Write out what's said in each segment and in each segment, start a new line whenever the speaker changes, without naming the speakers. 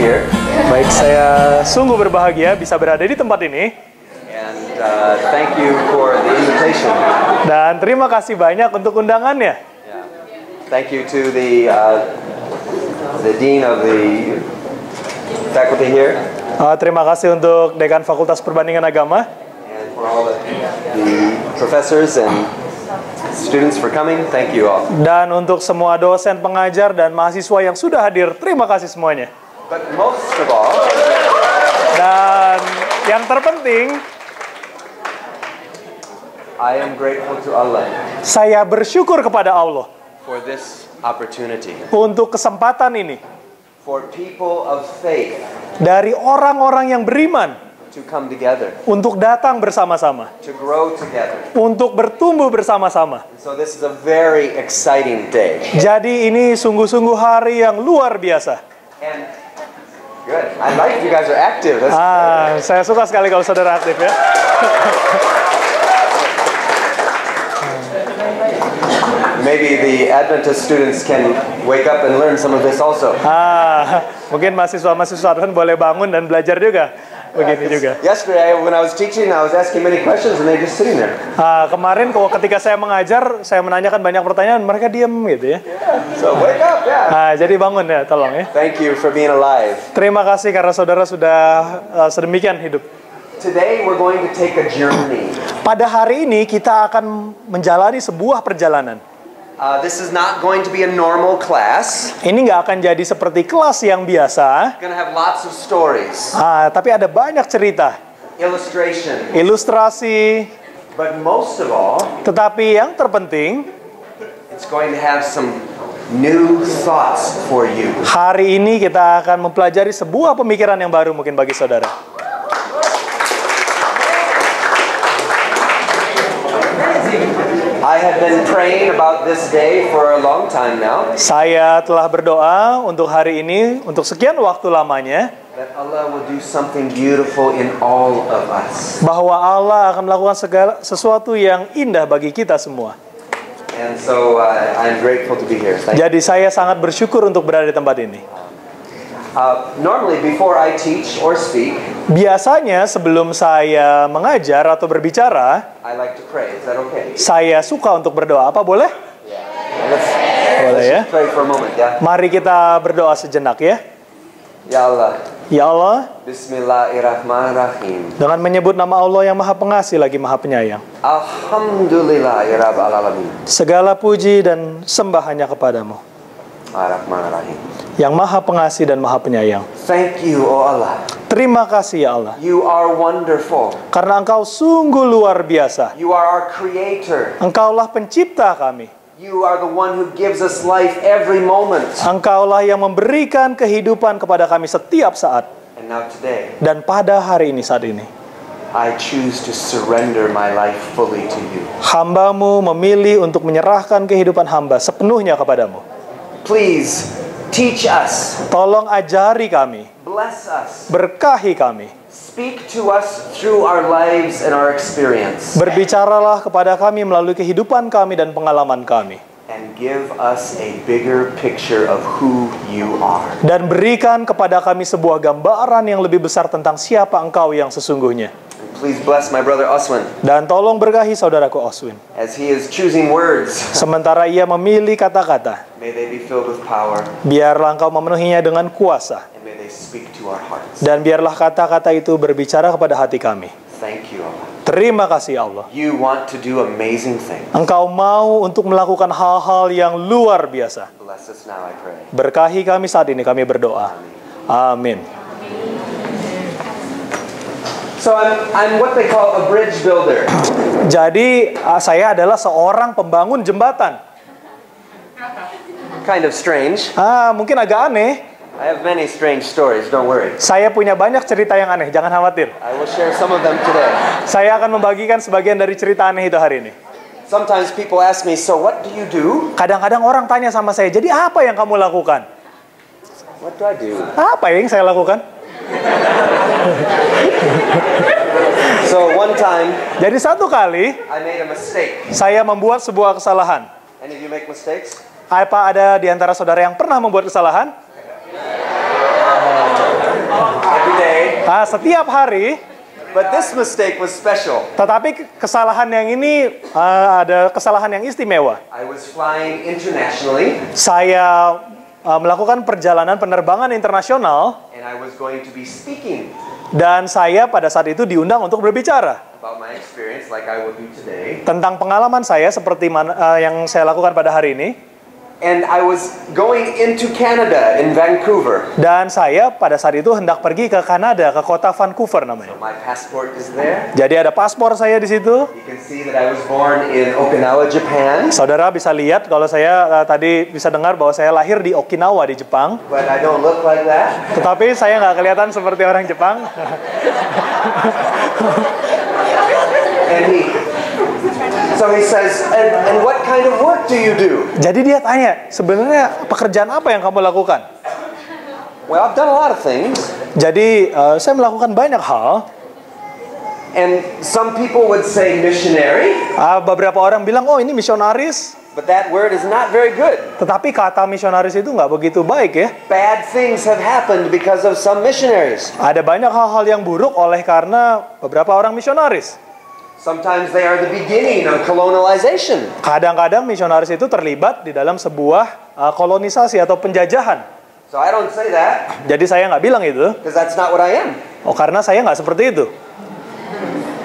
here.
Baik, saya sungguh berbahagia bisa berada di tempat ini.
And thank you for the invitation.
Dan terima kasih banyak untuk undangannya.
Yeah. Thank you to the dean of the faculty here.
Terima kasih untuk Dekan Fakultas Perbandingan Agama.
And for all the professors and students for coming, thank you all.
Dan untuk semua dosen, pengajar, dan mahasiswa yang sudah hadir, terima kasih semuanya.
But most of all,
dan yang terpenting,
I am grateful to Allah
saya bersyukur kepada Allah
for this opportunity.
untuk kesempatan ini.
For people of faith
Dari orang-orang yang beriman
to come together,
untuk datang bersama-sama,
to grow together.
untuk bertumbuh bersama-sama.
So this is a very exciting day.
Jadi ini sungguh-sungguh hari yang luar biasa.
And good. I like you guys are active. That's
Saya suka sekali kalau saudara aktif ya.
Maybe the Adventist students can wake up and learn some of this also.
Mungkin mahasiswa-mahasiswa Advent boleh bangun dan belajar juga. Begini juga.
Yesterday when I was teaching, I was asking many questions and they just sitting there.
Kemarin ketika saya mengajar, saya menanyakan banyak pertanyaan, mereka diam gitu ya.
So wake up, yeah.
Jadi bangun ya, tolong ya.
Thank you for being alive.
Terima kasih karena saudara sudah sedemikian hidup.
Today we're going to take a journey.
Pada hari ini kita akan menjalani sebuah perjalanan.
This is not going to be a normal class.
Ini nggak akan jadi seperti kelas yang biasa.
We're going to have lots of stories,
Tapi ada banyak cerita,
illustration,
ilustrasi.
but most of all,
Tetapi yang terpenting,
it's going to have some new thoughts for you.
hari ini kita akan mempelajari sebuah pemikiran yang baru mungkin bagi saudara.
I have been praying about this day for a long time now.
Saya telah berdoa untuk hari ini, untuk sekian waktu lamanya,
That Allah will do something beautiful in all of us.
bahwa Allah akan melakukan sesuatu yang indah bagi kita semua.
And so I'm grateful to be here. Thank you.
Jadi saya sangat bersyukur untuk berada di tempat ini.
Normally, before I teach or speak,
Biasanya sebelum saya mengajar atau berbicara,
I like to pray. Is that okay?
saya suka untuk berdoa. Apa boleh?
Let's
Boleh ya.
just pray for a moment, ya.
Mari kita berdoa sejenak ya.
Ya Allah,
Ya Allah,
Bismillahirrahmanirrahim.
dengan menyebut nama Allah yang Maha Pengasih lagi Maha Penyayang.
Alhamdulillah ya Rabbal Alamin.
Segala puji dan sembah hanya kepadamu,
Ar-Rahmanir-Rahim.
yang Maha Pengasih dan Maha Penyayang.
Thank you, oh Allah.
Terima kasih ya Allah,
You are wonderful.
karena Engkau sungguh luar biasa.
You are our creator.
Engkaulah pencipta kami.
You are the one who gives us life every moment.
Engkaulah yang memberikan kehidupan kepada kami setiap saat.
And now today,
Dan pada hari ini, saat ini,
I choose to surrender my life fully to you.
hamba-Mu memilih untuk menyerahkan kehidupan hamba sepenuhnya kepadamu.
Please teach us,
Tolong ajari kami,
bless us,
berkahi kami.
speak to us through our lives and our experience,
Berbicaralah kepada kami melalui kehidupan kami dan pengalaman kami.
and give us a bigger picture of who you are.
Dan berikan kepada kami sebuah gambaran yang lebih besar tentang siapa Engkau yang sesungguhnya.
And please bless my brother Oswin
Dan tolong berkahi saudaraku Oswin.
as he is choosing words.
Sementara ia memilih kata-kata,
May they be filled with power,
biarlah Engkau memenuhinya dengan kuasa.
and may they speak to our hearts.
Dan biarlah kata-kata itu berbicara kepada hati kami.
Thank you, Allah.
Terima kasih Allah.
You want to do amazing things.
Engkau mau untuk melakukan hal-hal yang luar biasa.
Bless us now, I pray.
Berkahi kami saat ini, kami berdoa. Amin.
So I'm what they call a bridge builder.
Jadi saya adalah seorang pembangun jembatan.
Kind of strange.
Mungkin agak aneh.
I have many strange stories, don't worry.
Saya punya banyak cerita yang aneh, jangan khawatir.
I will share some of them today.
Saya akan membagikan sebagian dari cerita aneh itu hari ini.
Sometimes people ask me, so what do you do?
Kadang-kadang orang tanya sama saya, jadi apa yang kamu lakukan?
What do I do?
Apa yang saya lakukan?
So one time,
Jadi satu kali,
I made a mistake.
saya membuat sebuah kesalahan.
Any of you make mistakes?
Apa ada di antara saudara yang pernah membuat kesalahan?
day,
Setiap hari,
but this mistake was special.
tetapi kesalahan yang ini ada kesalahan yang istimewa.
I was flying internationally,
Saya melakukan perjalanan penerbangan internasional
and I was going to be speaking
dan saya pada saat itu diundang untuk berbicara
about my experience like I will do today.
tentang pengalaman saya seperti yang saya lakukan pada hari ini.
And I was going into Canada in Vancouver.
Dan saya pada saat itu hendak pergi ke Kanada, ke kota Vancouver namanya.
My passport is there.
Jadi ada paspor saya di situ.
You can see that I was born in Okinawa, Japan.
Saudara bisa lihat kalau saya tadi bisa dengar bahwa saya lahir di Okinawa di Jepang.
But I don't look like that.
Tetapi saya nggak kelihatan seperti orang Jepang.
So he says, and what kind of work do you do?
Jadi dia tanya, sebenarnya pekerjaan apa yang kamu lakukan?
Well, I've done a lot of things.
Jadi saya melakukan banyak hal.
And some people would say missionary.
Beberapa orang bilang, oh ini misionaris.
But that word is not very good.
Tetapi kata misionaris itu nggak begitu baik ya.
Bad things have happened because of some missionaries.
Ada banyak hal-hal yang buruk oleh karena beberapa orang misionaris.
Sometimes they are the beginning of colonialization.
Kadang-kadang misionaris itu terlibat di dalam sebuah kolonisasi atau penjajahan.
So I don't say that.
Jadi saya nggak bilang itu.
Because that's not what I am.
Oh, karena saya nggak seperti itu.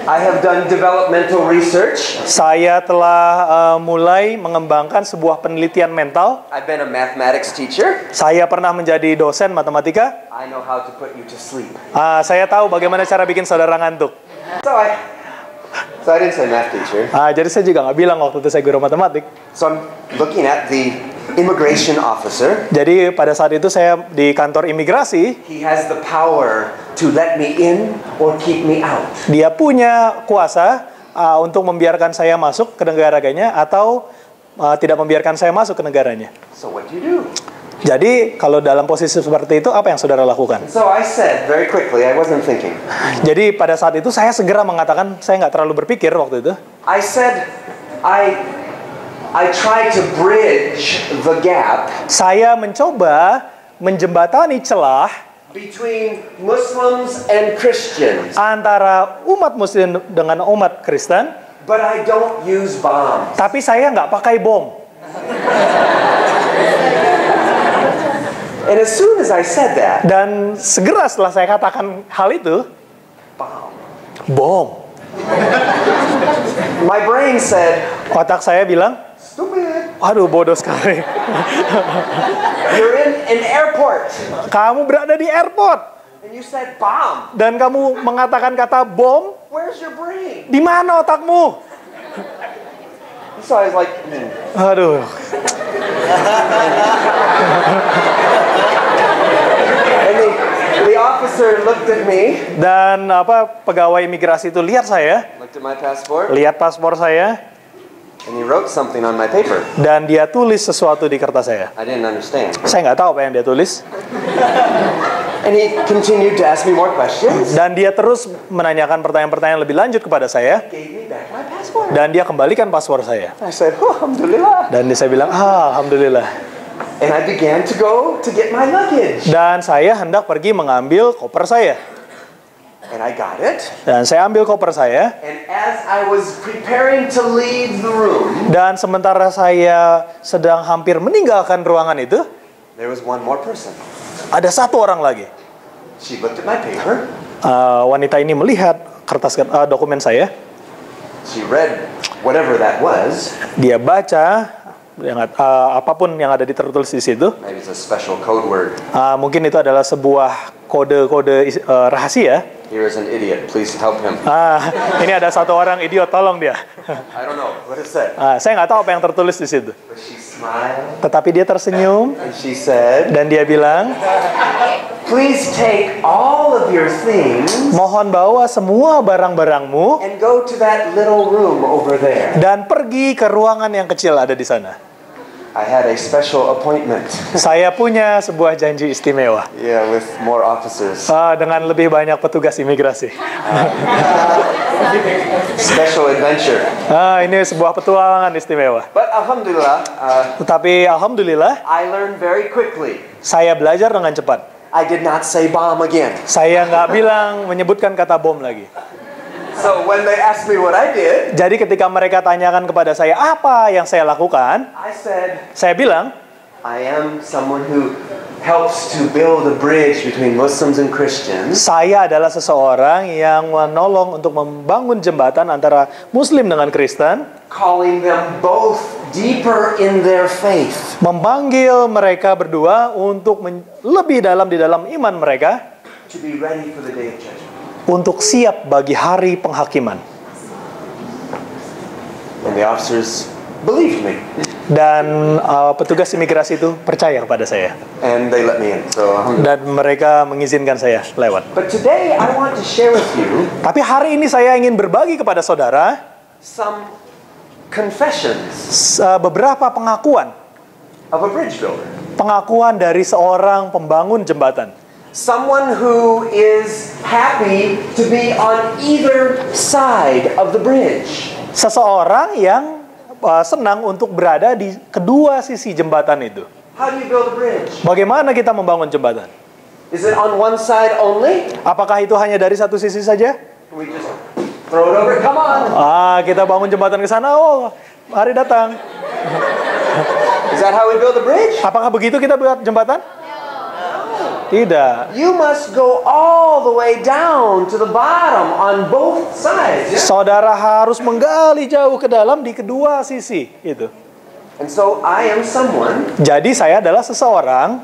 I have done developmental research.
Saya telah mulai mengembangkan sebuah penelitian mental.
I've been a mathematics teacher.
Saya pernah menjadi dosen matematika.
I know how to put you to sleep.
Saya tahu bagaimana cara bikin saudara ngantuk.
So I didn't say math teacher.
Jadi saya juga nggak bilang waktu itu saya guru matematik.
So I'm looking at the immigration officer.
Jadi pada saat itu saya di kantor imigrasi.
He has the power to let me in or keep me out.
Dia punya kuasa untuk membiarkan saya masuk ke negaranya atau tidak membiarkan saya masuk ke negaranya.
So what do you do?
Jadi kalau dalam posisi seperti itu apa yang saudara lakukan?
So I said very quickly, I wasn't thinking.
Jadi pada saat itu saya segera mengatakan, saya nggak terlalu berpikir waktu itu.
I said, I try to bridge the gap.
Saya mencoba menjembatani celah
Between Muslims and Christians.
Antara umat Muslim dengan umat Kristen.
But I don't use bombs.
Tapi saya nggak pakai bom.
And as soon as I said that,
dan segera setelah saya katakan hal itu, bom.
My brain said,
otak saya bilang,
stupid.
Aduh, bodoh sekali.
You're in an airport.
Kamu berada di airport.
And you said bomb.
Dan kamu mengatakan kata bom.
Where's your brain?
Di mana otakmu?
So I was like,
Aduh.
And the officer looked at me.
Dan pegawai imigrasi itu lihat saya.
Looked at my passport.
Lihat paspor saya.
And he wrote something on my paper.
Dan dia tulis sesuatu di kertas saya.
I didn't understand.
Saya nggak tahu apa yang dia tulis.
And he continued to ask me more questions.
Dan dia terus menanyakan pertanyaan-pertanyaan lebih lanjut kepada saya.
Gave me back my passport.
Dan dia kembalikan paspor saya.
I said, oh, alhamdulillah.
Dan saya bilang, alhamdulillah.
And I began to go to get my luggage.
Dan saya hendak pergi mengambil koper saya.
And I got it.
Dan saya ambil koper saya.
And as I was preparing to leave the room,
dan sementara saya sedang hampir meninggalkan ruangan itu,
there was one more person.
Ada satu orang lagi.
She looked at my paper.
Wanita ini melihat kertas dokumen saya.
She read whatever that was.
Dia baca apapun yang ada tertulis di situ.
Maybe it's a special code word.
Mungkin itu adalah sebuah kode-kode rahasia.
Here is an idiot. Please help him.
Ini ada satu orang idiot, tolong dia.
I don't know what it said.
Saya nggak tahu apa yang tertulis di situ.
But she smiled.
Tetapi dia tersenyum.
And she said,
dan dia bilang,
please take all of your things.
Mohon bawa semua barang-barangmu.
And go to that little room over there.
Dan pergi ke ruangan yang kecil ada di sana.
I had a special appointment.
Saya punya sebuah janji istimewa.
Yeah, with more officers.
Dengan lebih banyak petugas imigrasi.
Special adventure.
Ini sebuah petualangan istimewa.
But alhamdulillah.
Tetapi alhamdulillah,
I learned very quickly.
Saya belajar dengan cepat.
I did not say bomb again.
Saya nggak bilang menyebutkan kata bom lagi.
So when they asked me what I did,
Jadi ketika mereka tanyakan kepada saya apa yang saya lakukan,
I said,
saya bilang,
I am someone who helps to build a bridge between Muslims and Christians,
saya adalah seseorang yang menolong untuk membangun jembatan antara Muslim dengan Kristen,
calling them both deeper in their faith,
memanggil mereka berdua untuk lebih dalam di dalam iman mereka,
to be ready for the day of judgment.
untuk siap bagi hari penghakiman.
And the officers believed me,
Dan petugas imigrasi itu percaya kepada saya.
and they let me in. So,
Dan mereka mengizinkan saya lewat.
but today I want to share with you
Tapi hari ini saya ingin berbagi kepada saudara
some confessions
beberapa pengakuan.
of a bridge builder.
Pengakuan dari seorang pembangun jembatan.
Someone who is happy to be on either side of the bridge.
Seseorang yang senang untuk berada di kedua sisi jembatan itu.
How do you build a bridge?
Bagaimana kita membangun jembatan?
Is it on one side only?
Apakah itu hanya dari satu sisi saja?
Can we just throw it over? Come on.
Kita bangun jembatan ke sana, oh, mari datang.
Is that how we build a bridge?
Apakah begitu kita buat jembatan? Tidak.
You must go all the way down to the bottom on both sides. Yeah?
Saudara harus menggali jauh ke dalam di kedua sisi itu.
And so I am someone
Jadi saya adalah seseorang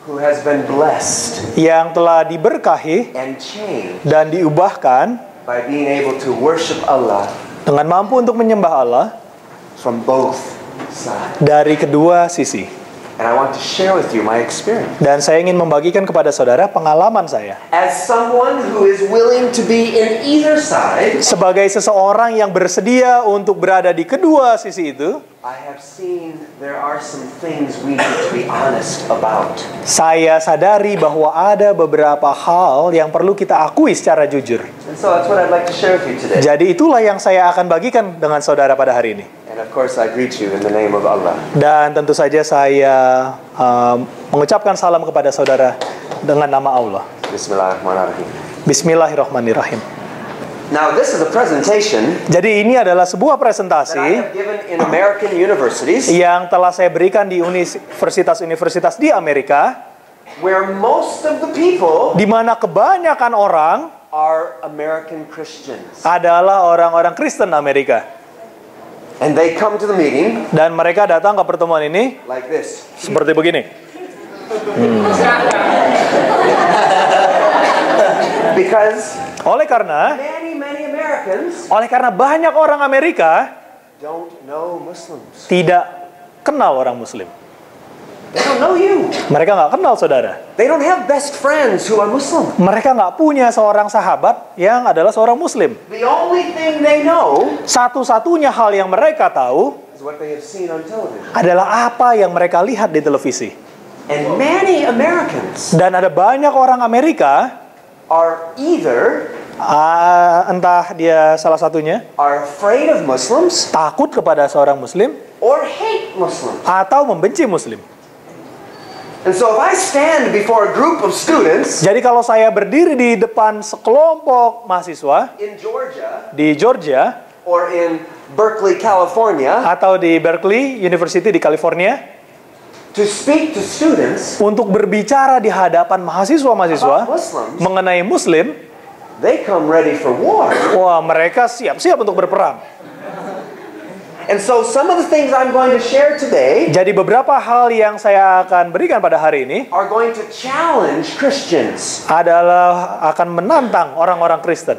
who has been blessed
yang telah diberkahi
and changed
dan diubahkan
by being able to worship Allah
dengan mampu untuk menyembah Allah
from both sides.
dari kedua sisi.
And I want to share with you my experience.
Dan saya ingin membagikan kepada saudara pengalaman saya.
As someone who is willing to be in either side,
Sebagai seseorang yang bersedia untuk berada di kedua sisi itu,
I have seen there are some things we need to be honest about.
saya sadari bahwa ada beberapa hal yang perlu kita akui secara jujur.
And so that's what I'd like to share with you today.
Jadi itulah yang saya akan bagikan dengan saudara pada hari ini.
And of course I greet you in the name of Allah.
Dan tentu saja saya mengucapkan salam kepada saudara dengan nama Allah.
Bismillahirrahmanirrahim.
Bismillahirrahmanirrahim.
Now this is a presentation
Jadi ini adalah sebuah
that I
presentasi
have given in American universities
yang telah saya berikan di universitas-universitas di Amerika,
where most of the people
di mana kebanyakan orang
are American Christians.
adalah orang-orang Kristen Amerika.
And they come to the meeting
Dan mereka datang ke pertemuan ini
like this.
seperti begini.
Because
Oleh karena
many Americans
banyak orang Amerika
don't know Muslims.
tidak kenal orang Muslim.
They don't know you.
Mereka nggak kenal saudara.
They don't have best friends who are Muslim.
Mereka nggak punya seorang sahabat yang adalah seorang Muslim.
The only thing they know
Satu-satunya hal yang mereka tahu
is what they have seen on television.
adalah apa yang mereka lihat di televisi.
And many Americans
Dan ada banyak orang Amerika,
are either
entah dia salah satunya
are afraid of Muslims
takut kepada seorang Muslim
or hate Muslims.
atau membenci Muslim.
And so if I stand before a group of students
Jadi kalau saya berdiri di depan sekelompok mahasiswa
in Georgia
di Georgia
or in Berkeley, California,
atau di Berkeley University di California
to speak to students
untuk berbicara di hadapan mahasiswa-mahasiswa
about Muslims,
mengenai Muslim,
they come ready for war.
wah mereka siap-siap untuk berperang.
And so some of the things I'm going to share today
Jadi beberapa hal yang saya akan berikan pada hari ini
are going to challenge Christians.
adalah akan menantang orang-orang Kristen.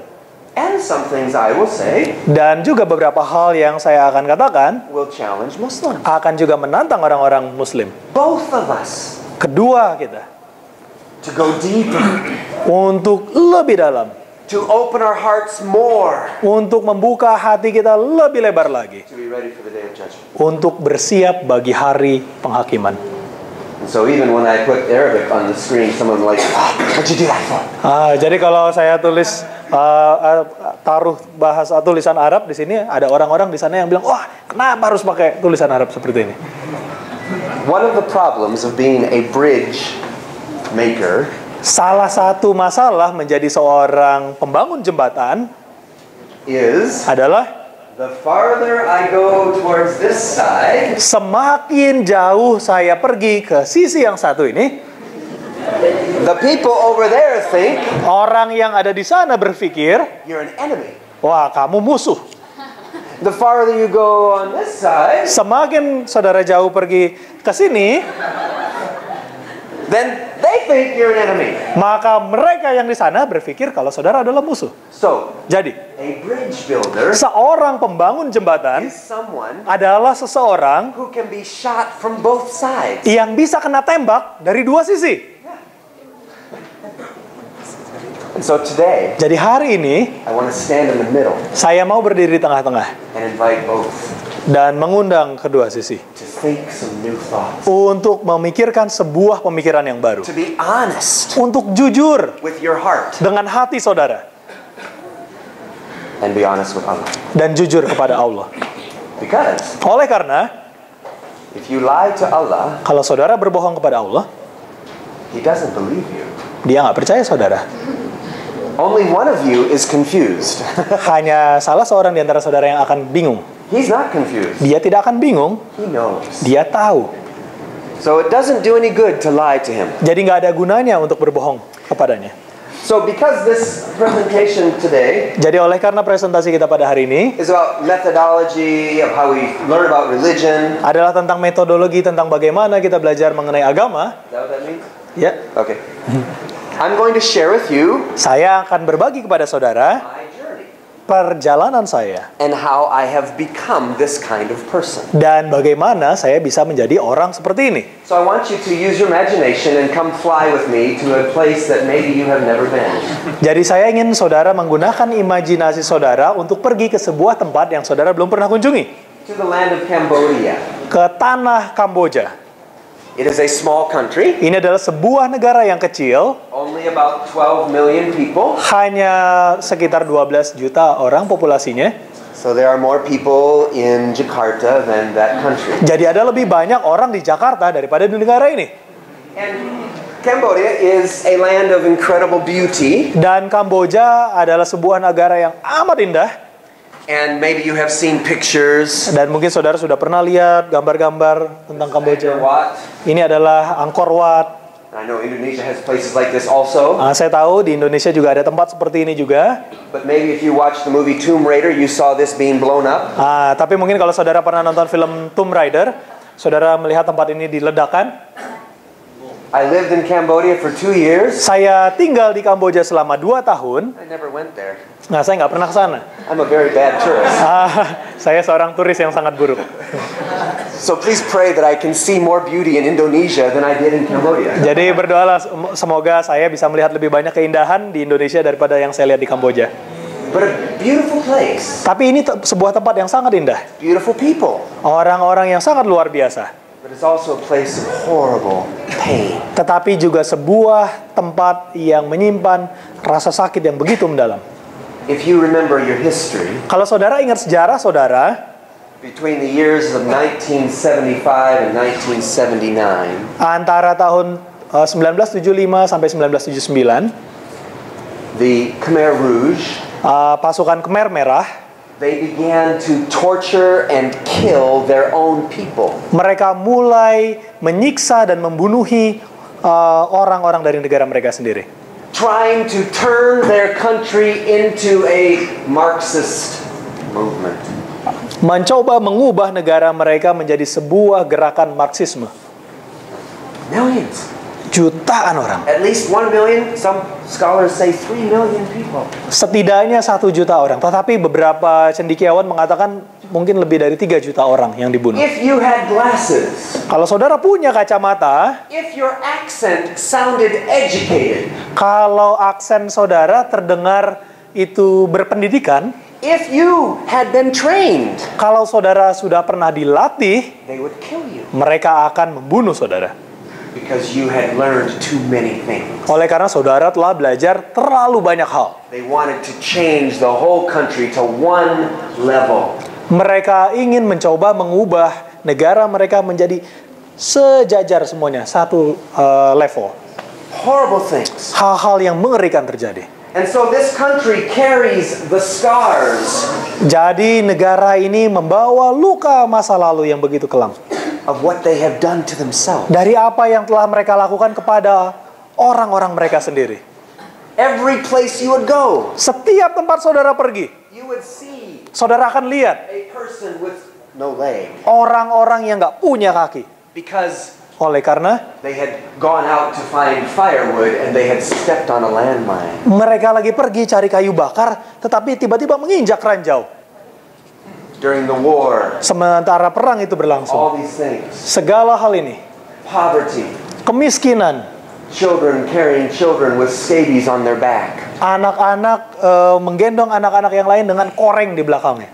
And some things I will say
Dan juga beberapa hal yang saya akan katakan
will challenge Muslims.
akan juga menantang orang-orang Muslim.
Both of us
Kedua kita,
to go deeper,
untuk lebih dalam,
to open our hearts more,
untuk membuka hati kita lebih lebar lagi,
to be ready for the day of judgment.
untuk bersiap bagi hari penghakiman.
And so even when I put Arabic on the screen, someone like, what'd you do that for?
Jadi kalau saya tulis taruh bahasa tulisan Arab di sini, ada orang-orang di sana yang bilang, wah kenapa harus pakai tulisan Arab seperti ini?
One of the problems of being a bridge maker
Salah satu masalah menjadi seorang pembangun jembatan
is
adalah
the farther I go towards this side,
semakin jauh saya pergi ke sisi yang satu ini,
the people over there think
orang yang ada di sana berpikir,
you're an enemy.
wah kamu musuh.
The farther you go on this side,
Semakin saudara jauh pergi ke sini,
then they think you're an enemy.
maka mereka yang di sana berpikir kalau saudara adalah musuh.
So,
Jadi,
a bridge builder
seorang pembangun jembatan
is someone
adalah seseorang
who can be shot from both sides.
yang bisa kena tembak dari dua sisi.
And so today,
Jadi hari ini,
I want to stand in the middle
saya mau berdiri di tengah-tengah
and invite both
dan mengundang kedua sisi
to think some new thoughts,
untuk memikirkan sebuah pemikiran yang baru.
to be honest
Untuk jujur
with your heart,
dengan hati saudara
and be honest with Allah.
dan jujur kepada Allah.
Because
Oleh karena,
if you lie to Allah,
kalau saudara berbohong kepada Allah,
He doesn't believe you.
Dia nggak percaya saudara.
Only one of you is confused.
Hanya salah seorang di antara saudara yang akan bingung.
He's not confused.
Dia tidak akan bingung,
He knows.
dia tahu.
So it doesn't do any good to lie to him.
Jadi nggak ada gunanya untuk berbohong kepadanya.
So because this presentation today
Jadi oleh karena presentasi kita pada hari ini
is about methodology of how we learn about religion.
adalah tentang metodologi, tentang bagaimana kita belajar mengenai agama,
Is that what that means?
ya,
Okay. I'm going to share with you
saya akan berbagi kepada saudara
my journey
perjalanan saya
and how I have become this kind of person.
dan bagaimana saya bisa menjadi orang seperti ini.
So I want you to use your imagination and come fly with me to a place that maybe you have never been.
Jadi saya ingin saudara menggunakan imajinasi saudara untuk pergi ke sebuah tempat yang saudara belum pernah kunjungi,
To the land of Cambodia.
ke tanah Kamboja.
It is a small country,
Ini adalah sebuah negara yang kecil,
only about 12 million people.
hanya sekitar 12 juta orang populasinya.
So there are more people in Jakarta than that country.
Jadi ada lebih banyak orang di Jakarta daripada di negara ini.
And Cambodia is a land of incredible beauty.
Dan Kamboja adalah sebuah negara yang amat indah.
And maybe you have seen pictures.
Dan mungkin saudara sudah pernah lihat gambar-gambar tentang Kamboja.
What?
Ini adalah Angkor Wat.
I know Indonesia has places like this also.
Saya tahu di Indonesia juga ada tempat seperti ini juga.
But maybe if you watched the movie Tomb Raider, you saw this being blown up.
Tapi mungkin kalau saudara pernah nonton film Tomb Raider, saudara melihat tempat ini diledakkan.
I lived in Cambodia for 2 years.
Saya tinggal di Kamboja selama 2 tahun.
I never went there.
Saya nggak pernah ke sana.
I'm a very bad tourist.
Saya seorang turis yang sangat buruk.
So please pray that I can see more beauty in Indonesia than I did in Cambodia.
Jadi berdoalah semoga saya bisa melihat lebih banyak keindahan di Indonesia daripada yang saya lihat di Kamboja.
But a beautiful place.
Tapi ini sebuah tempat yang sangat indah.
Beautiful people.
Orang-orang yang sangat luar biasa.
But it's also a place of horrible pain.
Tetapi juga sebuah tempat yang menyimpan rasa sakit yang begitu mendalam.
If you remember your history,
Kalau saudara ingat sejarah saudara,
between the years of 1975 and 1979,
antara tahun 1975 sampai 1979,
the Khmer Rouge,
pasukan Khmer Merah,
they began to torture and kill their own people.
mereka mulai menyiksa dan membunuhi orang-orang dari negara mereka sendiri.
Trying to turn their country into a Marxist movement.
Mencoba mengubah negara mereka menjadi sebuah gerakan Marxisme.
Millions.
Jutaan orang.
At least 1 million, some scholars say 3 million people.
Setidaknya 1 juta orang. Tetapi beberapa cendekiawan mengatakan mungkin lebih dari 3 juta orang yang dibunuh.
If you had glasses,
Kalau saudara punya kacamata,
if your accent sounded educated,
kalau aksen saudara terdengar itu berpendidikan,
if you had been trained,
kalau saudara sudah pernah dilatih,
they would kill you
mereka akan membunuh saudara.
because you had learned too many things.
Oleh karena saudara telah belajar terlalu banyak hal.
They wanted to change the whole country to one level.
Mereka ingin mencoba mengubah negara mereka menjadi sejajar semuanya, satu level.
Horrible things.
Hal-hal yang mengerikan terjadi.
And so this country carries the scars
Jadi negara ini membawa luka masa lalu yang begitu kelam.
of what they have done to themselves.
Dari apa yang telah mereka lakukan kepada orang-orang mereka sendiri.
Every place you would go,
Setiap tempat saudara pergi,
you would see
saudara akan lihat
a person with no leg
orang-orang yang nggak punya kaki.
because
Oleh karena
they had gone out to find firewood and they had stepped on a landmine.
mereka lagi pergi cari kayu bakar, tetapi tiba-tiba menginjak ranjau.
During the war,
Sementara perang itu berlangsung.
all these things,
Segala hal ini,
poverty,
kemiskinan,
children carrying children with scabies on their back,
anak-anak menggendong anak-anak yang lain dengan koreng di belakangnya,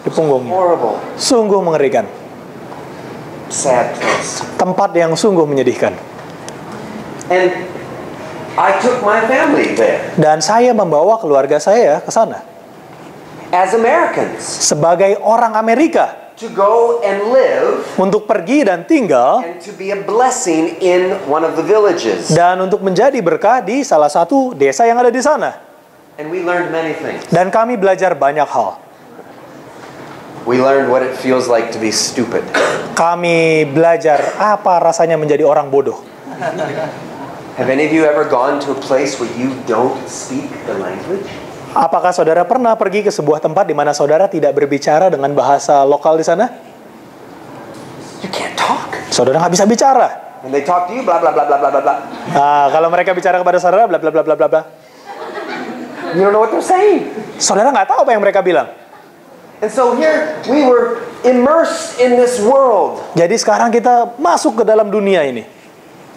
di punggungnya.
horrible,
Sungguh mengerikan.
sad place.
Tempat yang sungguh menyedihkan.
And I took my family there
Dan saya membawa keluarga saya ke sana
as Americans
sebagai orang Amerika
to go and live
untuk pergi dan tinggal
and to be a blessing in one of the villages.
dan untuk menjadi berkah di salah satu desa yang ada di sana.
And we learned many things.
Dan kami belajar banyak hal.
We learned what it feels like to be stupid.
Kami belajar apa rasanya menjadi orang bodoh.
Have any of you ever gone to a place where you don't speak the language?
Apakah saudara pernah pergi ke sebuah tempat di mana saudara tidak berbicara dengan bahasa lokal di sana?
You can't talk.
Saudara nggak bisa bicara.
And they talk to you, blah, blah, blah, blah, blah, blah, blah.
Nah, kalau mereka bicara kepada saudara, bla bla bla bla bla bla.
You don't know what they're saying.
Saudara nggak tahu apa yang mereka bilang.
And so here we were immersed in this world.
Jadi sekarang kita masuk ke dalam dunia ini.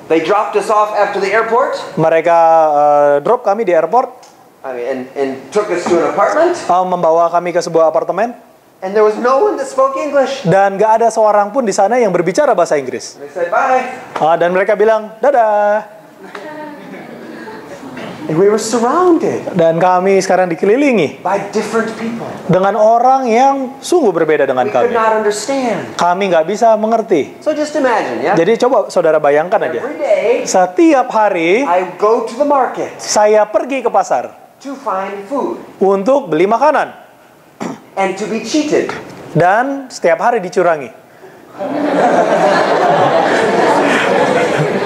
They dropped us off after the airport.
Mereka drop kami di airport,
And took us to an apartment.
membawa kami ke sebuah apartemen,
And there was no one that spoke English.
dan nggak ada seorang pun di sana yang berbicara bahasa Inggris.
They said bye.
Dan mereka bilang dadah.
And we were surrounded
Dan kami sekarang dikelilingi
by different people.
dengan orang yang sungguh berbeda dengan
We could
kami.
not understand.
Kami nggak bisa mengerti.
So just imagine, yeah?
Jadi coba saudara bayangkan aja.
Every day
Setiap hari
I go to the market
saya pergi ke pasar
to find food
untuk beli makanan.
and to be cheated.
Dan setiap hari dicurangi.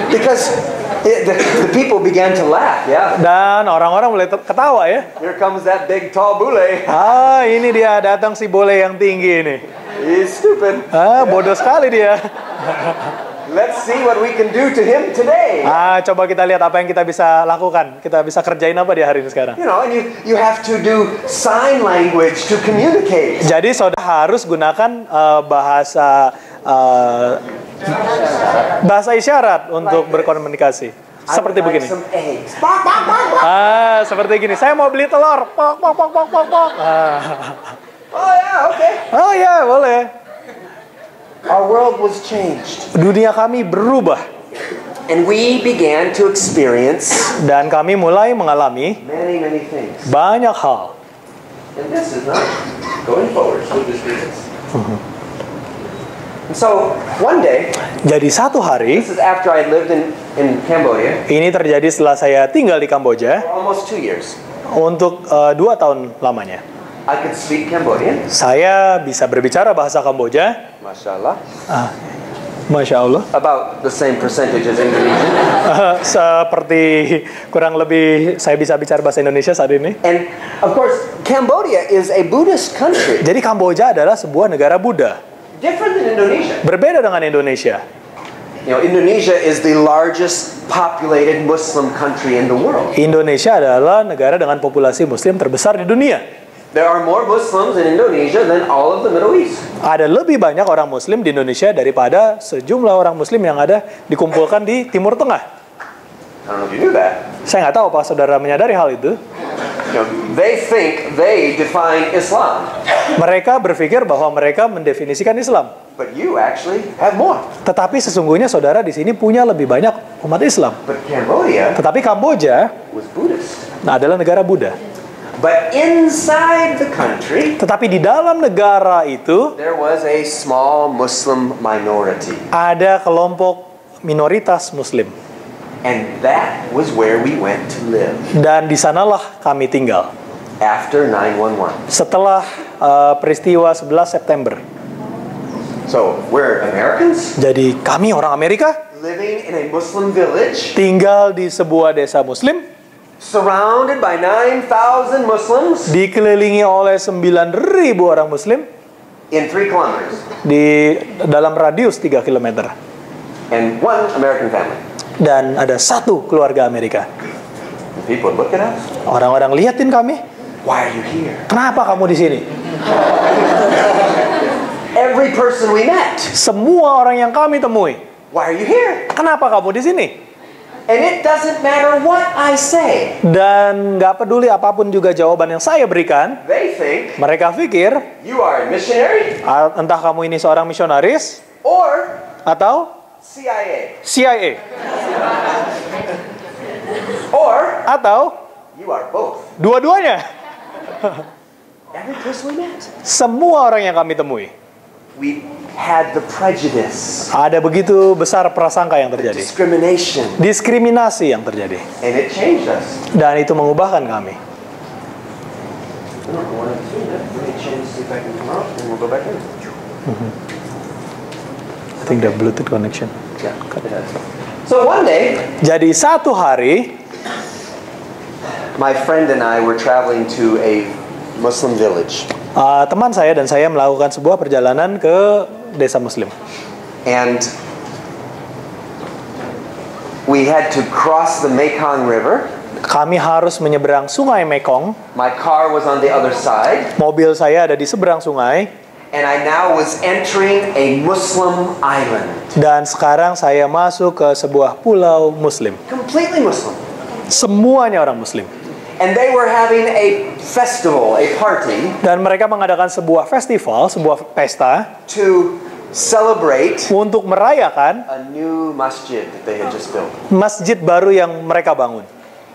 Because the people began to laugh, yeah?
Dan orang-orang mulai ketawa ya.
Here comes that big tall bule.
Ini dia datang si bole yang tinggi ini.
He's stupid.
Bodoh sekali dia.
Let's see what we can do to him today.
Coba kita lihat apa yang kita bisa lakukan. Kita bisa kerjain apa di hari ini sekarang.
You know, and you have to do sign language to communicate.
Jadi saudara harus gunakan bahasa isyarat untuk berkomunikasi.
I
Seperti
would like
begini.
some eggs. Bok, bok, bok, bok.
Seperti gini. Saya mau beli telur. Pok pok pok pok pok pok.
Oh yeah, okay.
Oh ya, boleh.
Our world was changed.
Dunia kami berubah
And we began to experience
dan kami mulai mengalami
many, many things.
banyak hal.
And this is not going forward, so just do this. And so, one day,
Jadi satu hari,
this is after I lived in Cambodia
ini terjadi setelah saya tinggal di Kamboja
for almost 2 years.
untuk 2 tahun lamanya.
I could speak Cambodian.
Saya bisa berbicara bahasa Kamboja,
Mashallah.
Masya Allah.
About the same percentage as Indonesian.
Seperti kurang lebih saya bisa bicara bahasa Indonesia saat ini.
And of course, Cambodia is a Buddhist country.
Jadi Kamboja adalah sebuah negara Buddha.
Different than Indonesia.
Berbeda dengan Indonesia.
You know, Indonesia is the largest populated Muslim country in the world.
Indonesia adalah negara dengan populasi muslim terbesar di dunia.
There are more Muslims in Indonesia than all of the Middle East.
Ada lebih banyak orang muslim di Indonesia daripada sejumlah orang muslim yang ada dikumpulkan di Timur Tengah.
I don't know if you knew that.
Saya nggak tahu apa saudara menyadari hal itu.
You know, they think they define Islam,
Mereka berpikir bahwa mereka mendefinisikan Islam.
but you actually have more.
Tetapi sesungguhnya saudara di sini punya lebih banyak umat Islam.
But Cambodia
Tetapi Kamboja
was Buddhist.
adalah negara Buddha.
But inside the country,
Tetapi di dalam negara itu
there was a small Muslim minority.
ada kelompok minoritas muslim.
And that was where we went to live
Dan di sanalah kami tinggal
after 9/11.
setelah peristiwa 11 September.
So we're Americans
Jadi kami orang Amerika
living in a Muslim village,
tinggal di sebuah desa Muslim,
surrounded by 9,000 Muslims
dikelilingi oleh 9.000 orang Muslim
in 3 kilometers,
di dalam radius 3 km.
and 1 American family.
Dan ada satu keluarga Amerika.
People look at us.
Orang-orang liatin kami,
Why are you here?
kenapa kamu di sini?
Every person we met.
Semua orang yang kami temui,
Why are you here?
kenapa kamu di sini?
And it doesn't matter what I say.
Dan nggak peduli apapun juga jawaban yang saya berikan,
They think
mereka pikir
you are a missionary
entah kamu ini seorang misionaris
or
atau
CIA
CIA
or
atau
you are both.
dua-duanya.
Every person we met.
Semua orang yang kami temui,
We had the prejudice,
ada begitu besar prasangka yang
the
terjadi,
discrimination,
diskriminasi yang terjadi,
and it changed us.
dan itu mengubahkan kami.
Let me change, see if I can come out, and we'll go back in.
I think the Bluetooth connection.
Yeah, it has. So one day,
Jadi satu hari,
my friend and I were traveling to a Muslim village,
teman saya dan saya melakukan sebuah perjalanan ke desa Muslim.
and we had to cross the Mekong River.
Kami harus menyeberang sungai Mekong.
My car was on the other side,
Mobil saya ada di seberang sungai.
and I now was entering a Muslim island,
Dan sekarang saya masuk ke sebuah pulau Muslim.
completely Muslim.
Semuanya orang Muslim.
And they were having a festival, a party,
Dan mereka mengadakan sebuah festival, sebuah pesta
to celebrate
untuk merayakan
a new masjid that they had just built.
masjid baru yang mereka bangun.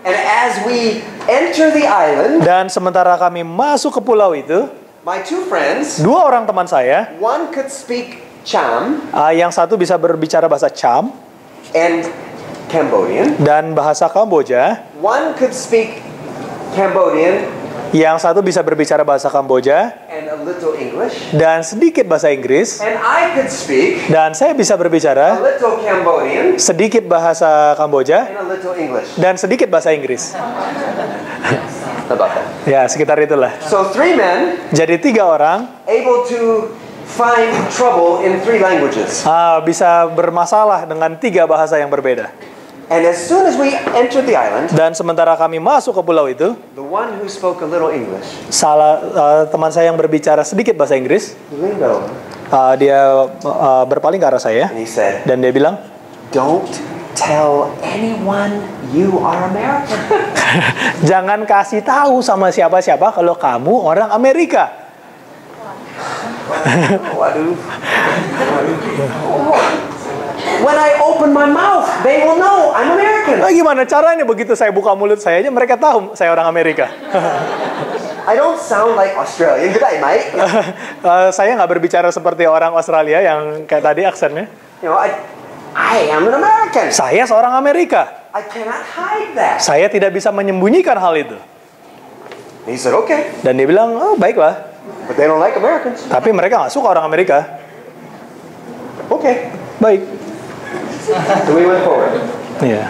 And as we enter the island,
Dan sementara kami masuk ke pulau itu,
my 2 friends,
dua orang teman saya,
one could speak Cham
yang satu bisa berbicara bahasa Cham
and Cambodian,
dan bahasa Kamboja,
one could speak Cambodian
yang satu bisa berbicara bahasa Kamboja
and a little English,
dan sedikit bahasa Inggris,
and I could speak
dan saya bisa
a
berbicara
little Cambodian
sedikit bahasa Kamboja
and a little English.
dan sedikit bahasa Inggris.
About that.
Ya, sekitar itulah.
So 3 men
Jadi 3 orang
able to find trouble in 3 languages.
bisa bermasalah dengan 3 bahasa yang berbeda.
And as soon as we entered the island,
Dan sementara kami masuk ke pulau itu,
the one who spoke a little English,
teman saya yang berbicara sedikit bahasa Inggris,
he leaned over
dia berpaling ke arah saya
and he said,
dan dia bilang,
"Don't tell anyone you are American."
jangan kasih tahu sama siapa-siapa kalau kamu orang Amerika.
Waduh. When I open my mouth, they will know I'm American.
Gimana caranya begitu saya buka mulut saya aja mereka tahu saya orang Amerika.
I don't sound like Australian, good day, mate.
Saya nggak berbicara seperti orang Australia yang kayak tadi aksennya.
You know, I am an American.
Saya seorang Amerika.
I cannot hide that.
Saya tidak bisa menyembunyikan hal itu.
He said, okay,
Dan dia bilang, oh baiklah.
but they don't like Americans.
Tapi mereka nggak suka orang Amerika.
Okay.
Baik.
So we went forward.
Iya.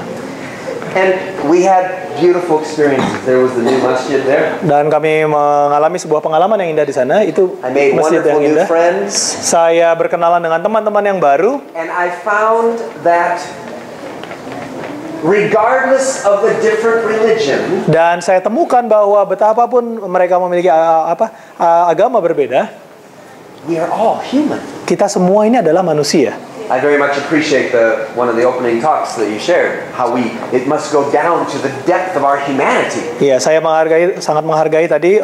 And we had beautiful experiences. There was the new masjid there.
Dan kami mengalami sebuah pengalaman yang indah di sana. Itu
I made
masjid
wonderful
yang
new
indah.
friends.
Saya berkenalan dengan teman-teman yang baru.
And I found that regardless of the different religion,
Dan saya temukan bahwa betapapun mereka memiliki agama berbeda,
we are all human.
kita semua ini adalah manusia.
I very much appreciate one of the opening talks that you shared, how it must go down to the depth of our humanity.
Iya, saya sangat menghargai tadi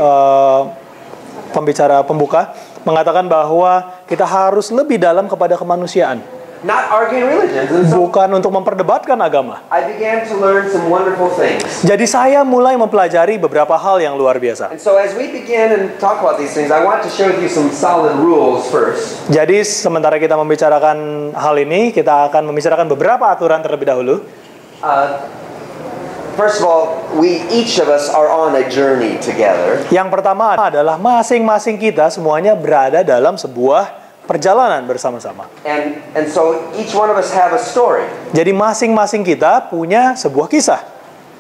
pembicara pembuka mengatakan bahwa kita harus lebih dalam kepada kemanusiaan.
Not arguing religions. And so
Bukan untuk memperdebatkan agama.
I began to learn some wonderful things.
Jadi saya mulai mempelajari beberapa hal yang luar biasa.
And so as we begin and talk about these things, I want to share with you some solid rules first.
Jadi sementara kita membicarakan hal ini, kita akan membicarakan beberapa aturan terlebih dahulu.
First of all, each of us are on a journey together.
Yang pertama adalah masing-masing kita semuanya berada dalam sebuah perjalanan bersama-sama.
And so each one of us have a story.
Jadi masing-masing kita punya sebuah kisah.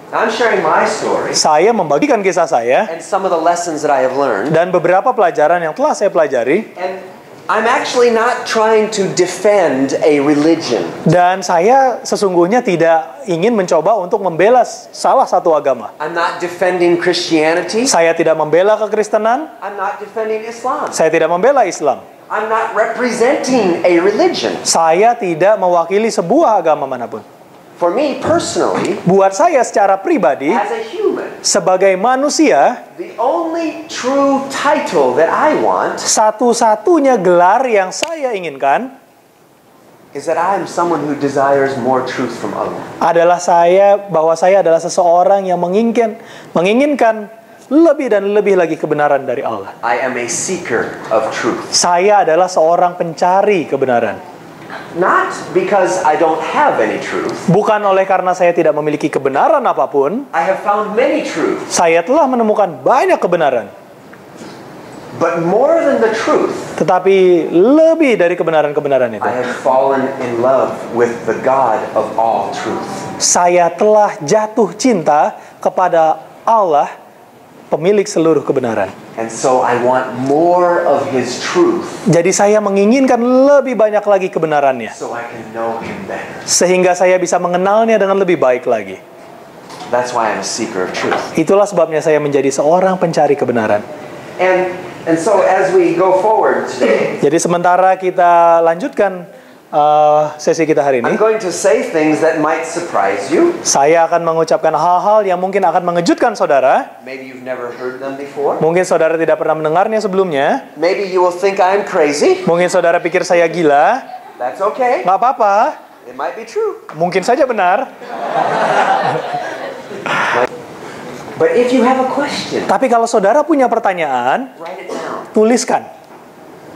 Now, I'm sharing my story
Saya membagikan kisah saya
and some of the lessons that I have learned.
dan beberapa pelajaran yang telah saya pelajari.
And I'm actually not trying to defend a religion.
Dan saya sesungguhnya tidak ingin mencoba untuk membela salah satu agama.
I'm not defending Christianity.
Saya tidak membela kekristenan.
I'm not defending Islam.
Saya tidak membela Islam.
I'm not representing a religion.
Saya tidak mewakili sebuah agama manapun.
For me personally,
Buat saya secara pribadi,
as a human,
sebagai manusia,
the only true title that I want
satu-satunya gelar yang saya inginkan
is that I am someone who desires more truth from Allah.
adalah bahwa saya adalah seseorang yang menginginkan lebih dan lebih lagi kebenaran dari Allah.
I am a seeker of truth.
Saya adalah seorang pencari kebenaran.
Not because I don't have any truth.
Bukan oleh karena saya tidak memiliki kebenaran apapun.
I have found many truths.
Saya telah menemukan banyak kebenaran.
But more than the truth,
Tetapi lebih dari kebenaran-kebenaran itu,
I have fallen in love with the God of all truth.
saya telah jatuh cinta kepada Allah, pemilik seluruh kebenaran.
And so I want more of His truth
Jadi saya menginginkan lebih banyak lagi kebenarannya,
so I can know Him better.
sehingga saya bisa mengenalnya dengan lebih baik lagi.
That's why I'm a seeker of truth.
Itulah sebabnya saya menjadi seorang pencari kebenaran.
And so as we go forward today,
Jadi sementara kita lanjutkan sesi kita hari ini,
I'm going to say things that might surprise you.
saya akan mengucapkan hal-hal yang mungkin akan mengejutkan saudara.
Maybe you've never heard them before.
Mungkin saudara tidak pernah mendengarnya sebelumnya.
Maybe you will think I'm crazy.
Mungkin saudara pikir saya gila.
That's okay.
Nggak apa-apa.
It might be true.
Mungkin saja benar.
But if you have a question,
Tapi kalau saudara punya pertanyaan,
write it down
tuliskan.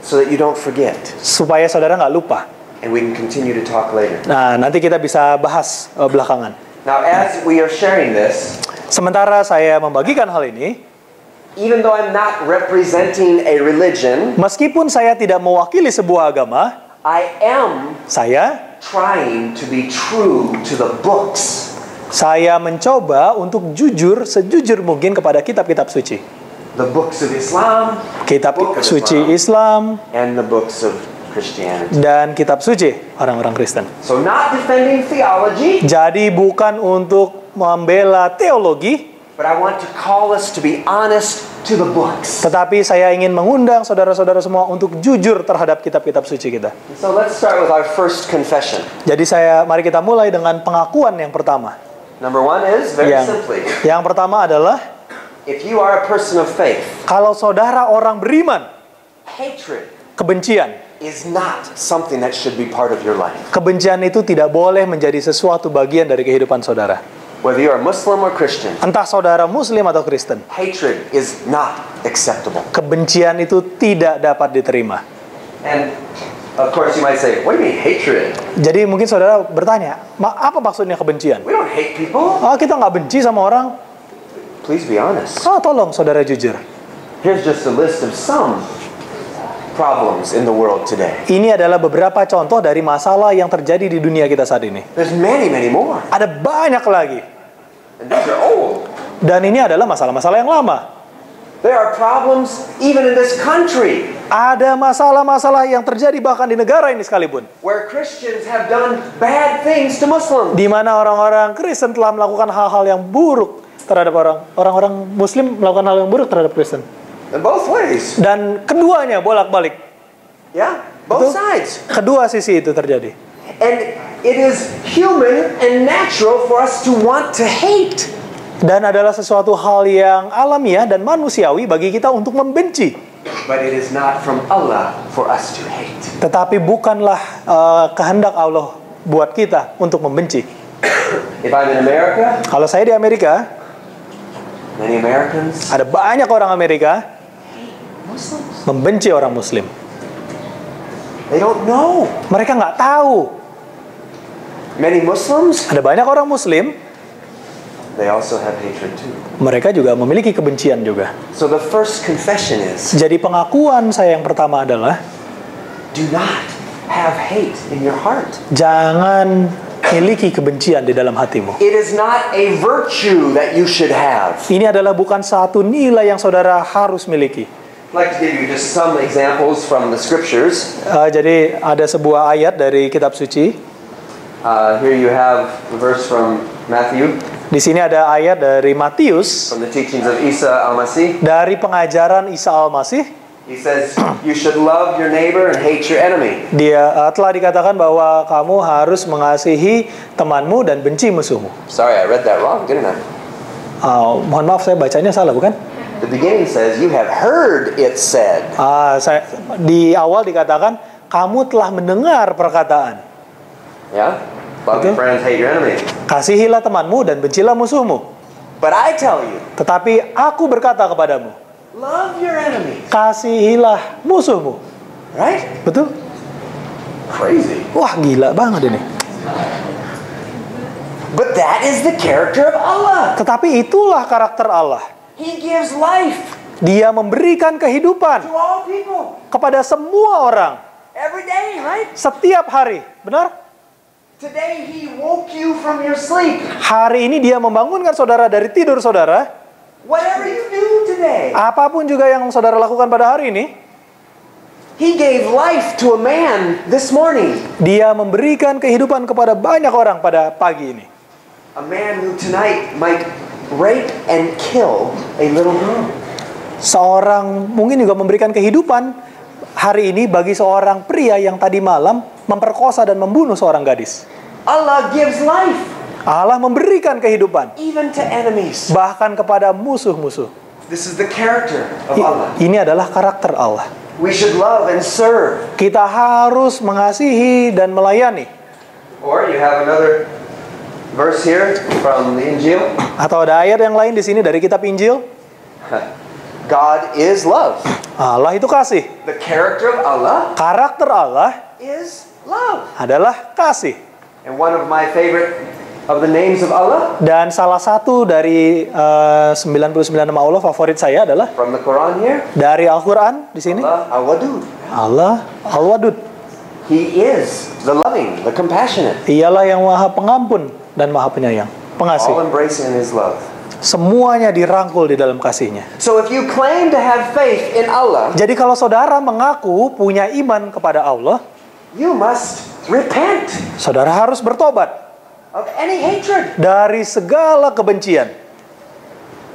so that you don't forget.
Supaya saudara nggak lupa.
And we can continue to talk later.
Nah, nanti kita bisa bahas belakangan.
Now, as we are sharing this,
Sementara saya membagikan hal ini,
even though I'm not representing a religion,
meskipun saya tidak mewakili sebuah agama,
I am
saya
trying to be true to the books.
Saya mencoba untuk jujur sejujur mungkin kepada kitab-kitab suci.
The books of Islam,
Kitab
Book of
suci Islam
and the books of Christianity.
dan kitab suci orang-orang Kristen.
So not defending theology,
Jadi bukan untuk membela teologi,
but I want to call us to be honest to the books.
tetapi saya ingin mengundang saudara-saudara semua untuk jujur terhadap kitab-kitab suci kita.
So let's start with our first confession.
Jadi mari kita mulai dengan pengakuan yang pertama.
Number one is, very simply,
Yang pertama adalah,
if you are a person of faith,
kalau saudara orang beriman,
hatred
kebencian.
is not something that should be part of your life.
Kebencian itu tidak boleh menjadi sesuatu bagian dari kehidupan saudara.
Whether you are Muslim or Christian,
Entah saudara Muslim atau Kristen,
hatred is not acceptable.
kebencian itu tidak dapat diterima.
And of course you might say, what do you mean hatred?
Jadi mungkin saudara bertanya, apa maksudnya kebencian?
We don't hate people.
Kita nggak benci sama orang.
Please be honest.
Tolong saudara jujur.
Here's just a list of some problems in the world today.
Ini adalah beberapa contoh dari masalah yang terjadi di dunia kita saat ini.
There's many, many more.
Ada banyak lagi.
And these are old.
Dan ini adalah masalah-masalah yang lama.
There are problems even in this country
Ada masalah-masalah yang terjadi bahkan di negara ini sekalipun,
where Christians have done bad things to Muslims.
di mana orang-orang Kristen telah melakukan hal-hal yang buruk terhadap orang-orang Muslim melakukan hal yang buruk terhadap Kristen.
In both ways.
Dan keduanya bolak-balik.
Yeah, both
Betul?
sides.
Kedua sisi itu terjadi.
And it is human and natural for us to want to hate.
Dan adalah sesuatu hal yang alamiah dan manusiawi bagi kita untuk membenci.
But it is not from Allah for us to hate.
Tetapi bukanlah kehendak Allah buat kita untuk membenci.
If I'm in America,
Kalau saya di Amerika,
many Americans
ada banyak orang Amerika
Muslims.
membenci orang Muslim.
They don't know.
Mereka nggak tahu.
Many Muslims,
Ada banyak orang Muslim,
they also have hatred too.
mereka juga memiliki kebencian juga.
So the first confession is,
Jadi pengakuan saya yang pertama adalah,
do not have hate in your heart.
jangan miliki kebencian di dalam hatimu.
It is not a virtue that you should have.
Ini adalah bukan satu nilai yang saudara harus miliki.
I'd like to give you just some examples from the scriptures.
Jadi ada sebuah ayat dari kitab suci.
Here you have a verse from Matthew,
Di sini ada ayat dari Matius,
from the teachings of Isa al-Masih.
dari pengajaran Isa Al-Masih.
He says, you should love your neighbor and hate your enemy.
Dia telah dikatakan bahwa kamu harus mengasihi temanmu dan benci musuhmu.
Sorry, I read that wrong, didn't I?
Mohon maaf, saya bacanya salah, bukan?
The beginning says, you have heard it said.
Di awal dikatakan, kamu telah mendengar perkataan.
Yeah? Love your friends, hate your enemy.
Kasihilah temanmu dan bencilah musuhmu.
But I tell you,
Tetapi aku berkata kepadamu,
love your enemy.
kasihilah musuhmu.
Right?
Betul?
Crazy.
Wah, gila banget ini.
But that is the character of Allah.
Tetapi itulah karakter Allah.
He gives life
Dia memberikan kehidupan
to all people.
kepada semua orang
Every day, right?
setiap hari. Benar?
Today he woke you from your sleep.
Hari ini dia membangunkan saudara dari tidur saudara.
Whatever you do today.
Apapun juga yang saudara lakukan pada hari ini,
He gave life to a man this morning.
dia memberikan kehidupan kepada banyak orang pada pagi ini.
A man who tonight might rape and kill a little girl.
Seorang mungkin juga memberikan kehidupan hari ini bagi seorang pria yang tadi malam memperkosa dan membunuh seorang gadis.
Allah gives life
Allah memberikan kehidupan
even to enemies.
bahkan kepada musuh-musuh.
This is the character of Allah.
Ini adalah karakter Allah.
We should love and serve.
Kita harus mengasihi dan melayani.
Or you have another verse here from the Injil.
Atau ada ayat yang lain di sini dari kitab Injil.
God is love.
Allah itu kasih.
The character of Allah
Karakter Allah
is love.
adalah kasih.
And one of my favorite of the names of Allah
Dan salah satu dari 99 nama Allah favorit saya adalah
from the Quran here,
dari Al-Quran di sini.
Allah Al-Wadud.
Allah Al-Wadud.
He is the loving, the compassionate,
Ialah yang maha pengampun dan maha penyayang.
all
Pengasih.
embracing in His love.
Semuanya dirangkul di dalam kasihnya.
So if you claim to have faith in Allah,
Jadi kalau saudara mengaku punya iman kepada Allah,
you must repent
saudara harus bertobat
of any hatred.
dari segala kebencian.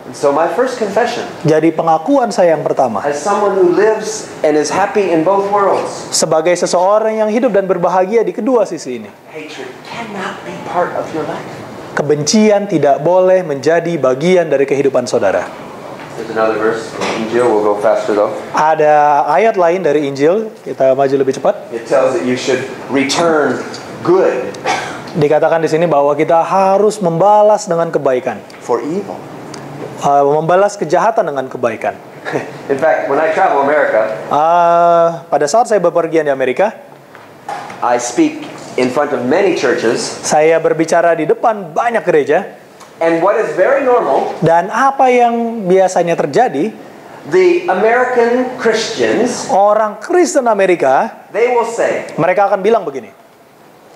And so my first confession,
Jadi pengakuan saya yang pertama,
as someone who lives and is happy in both worlds,
sebagai seseorang yang hidup dan berbahagia di kedua sisi ini,
hatred cannot be part of your life.
kebencian tidak boleh menjadi bagian dari kehidupan saudara.
There's another verse from Injil. We'll go faster though.
Ada ayat lain dari Injil, kita maju lebih cepat.
It tells that you should return good
Dikatakan di sini bahwa kita harus membalas dengan kebaikan,
for evil.
Membalas kejahatan dengan kebaikan.
In fact, when I travel America,
Pada saat saya bepergian di Amerika,
I speak in front of many churches,
saya berbicara di depan banyak gereja,
and what is very normal,
dan apa yang biasanya terjadi,
the American Christians,
orang Kristen Amerika,
they will say,
mereka akan bilang begini,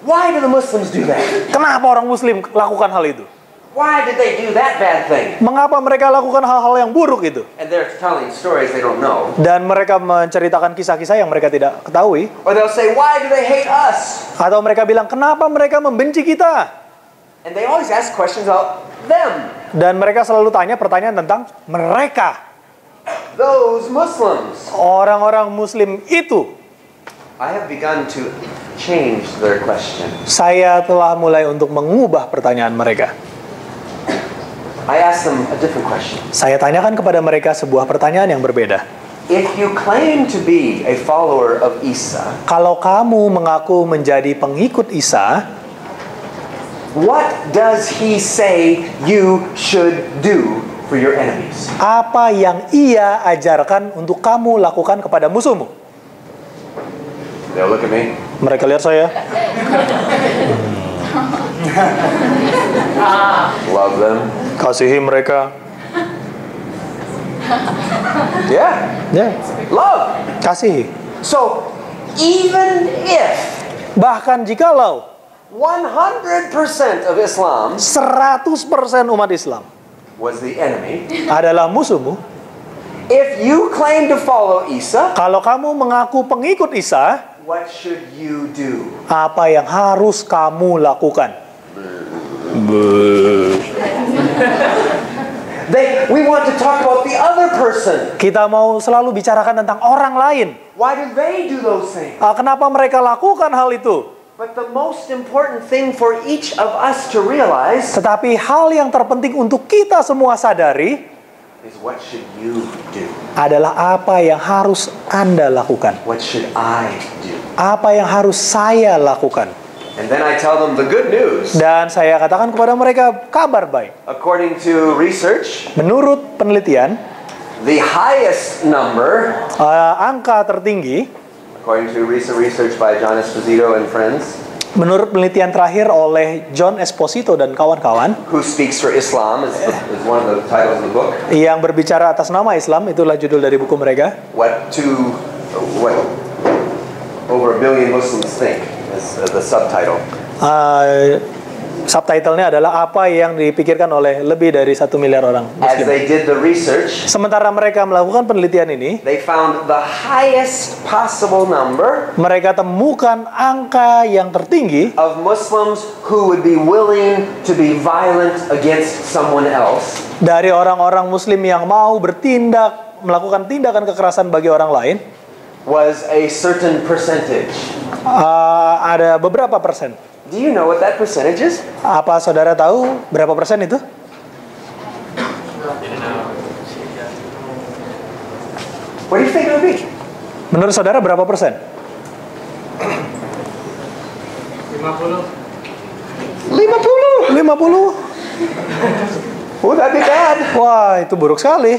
why do the Muslims do that?
kenapa orang Muslim lakukan hal itu?
Why did they do that bad thing?
Mengapa mereka lakukan hal-hal yang buruk itu?
And they're telling stories they don't know.
Dan mereka menceritakan kisah-kisah yang mereka tidak ketahui.
Or they'll say, why do they hate us?
Atau mereka bilang, kenapa mereka membenci kita?
And they always ask questions about them,
Dan mereka selalu tanya pertanyaan tentang mereka,
those Muslims.
orang-orang Muslim itu.
I have begun to change their question.
Saya telah mulai untuk mengubah pertanyaan mereka.
I ask them a different question.
Saya tanyakan kepada mereka sebuah pertanyaan yang berbeda.
If you claim to be a follower of Isa,
Kalau kamu mengaku menjadi pengikut Isa,
what does he say you should do for your enemies?
apa yang ia ajarkan untuk kamu lakukan kepada musuhmu?
They'll look at me.
Mereka lihat saya.
Love them.
Kasihi mereka.
Yeah.
Ya,
Love.
kasihi.
So, even if
Bahkan jikalau
100% of Islam
100% umat Islam
was the enemy,
adalah musuhmu,
if you claim to follow Isa,
kalau kamu mengaku pengikut Isa,
what should you do?
apa yang harus kamu lakukan?
We want to talk about the other person.
Kita mau selalu bicarakan tentang orang lain.
Why do they do those things?
Kenapa mereka lakukan hal itu?
But the most important thing for each of us to realize
Tetapi hal yang terpenting untuk kita semua sadari
is what should you do?
adalah apa yang harus Anda lakukan.
What should I do?
Apa yang harus saya lakukan.
And then I tell them the good news.
Dan saya katakan kepada mereka kabar baik.
According to research,
Menurut penelitian,
the highest number,
angka tertinggi,
according to recent research by John Esposito and friends,
menurut penelitian terakhir oleh John Esposito dan kawan-kawan,
who speaks for Islam is one of the titles of the book.
yang berbicara atas nama Islam, itulah judul dari buku mereka.
What over 1 billion Muslims think is the subtitle.
Subtitlenya adalah apa yang dipikirkan oleh lebih dari 1 miliar orang
As
Muslim.
they did the research,
Sementara mereka melakukan penelitian ini,
they found the highest possible number
mereka temukan angka yang tertinggi
of Muslims who would be willing to be violent against someone else
dari orang-orang Muslim yang mau melakukan tindakan kekerasan bagi orang lain.
was a certain percentage.
Ada beberapa persen.
Do you know what that percentage is?
Apa saudara tahu berapa persen itu?
What do you think it would be?
Menurut saudara berapa persen?
50.
50?
Would that be bad?
Wah, itu buruk sekali.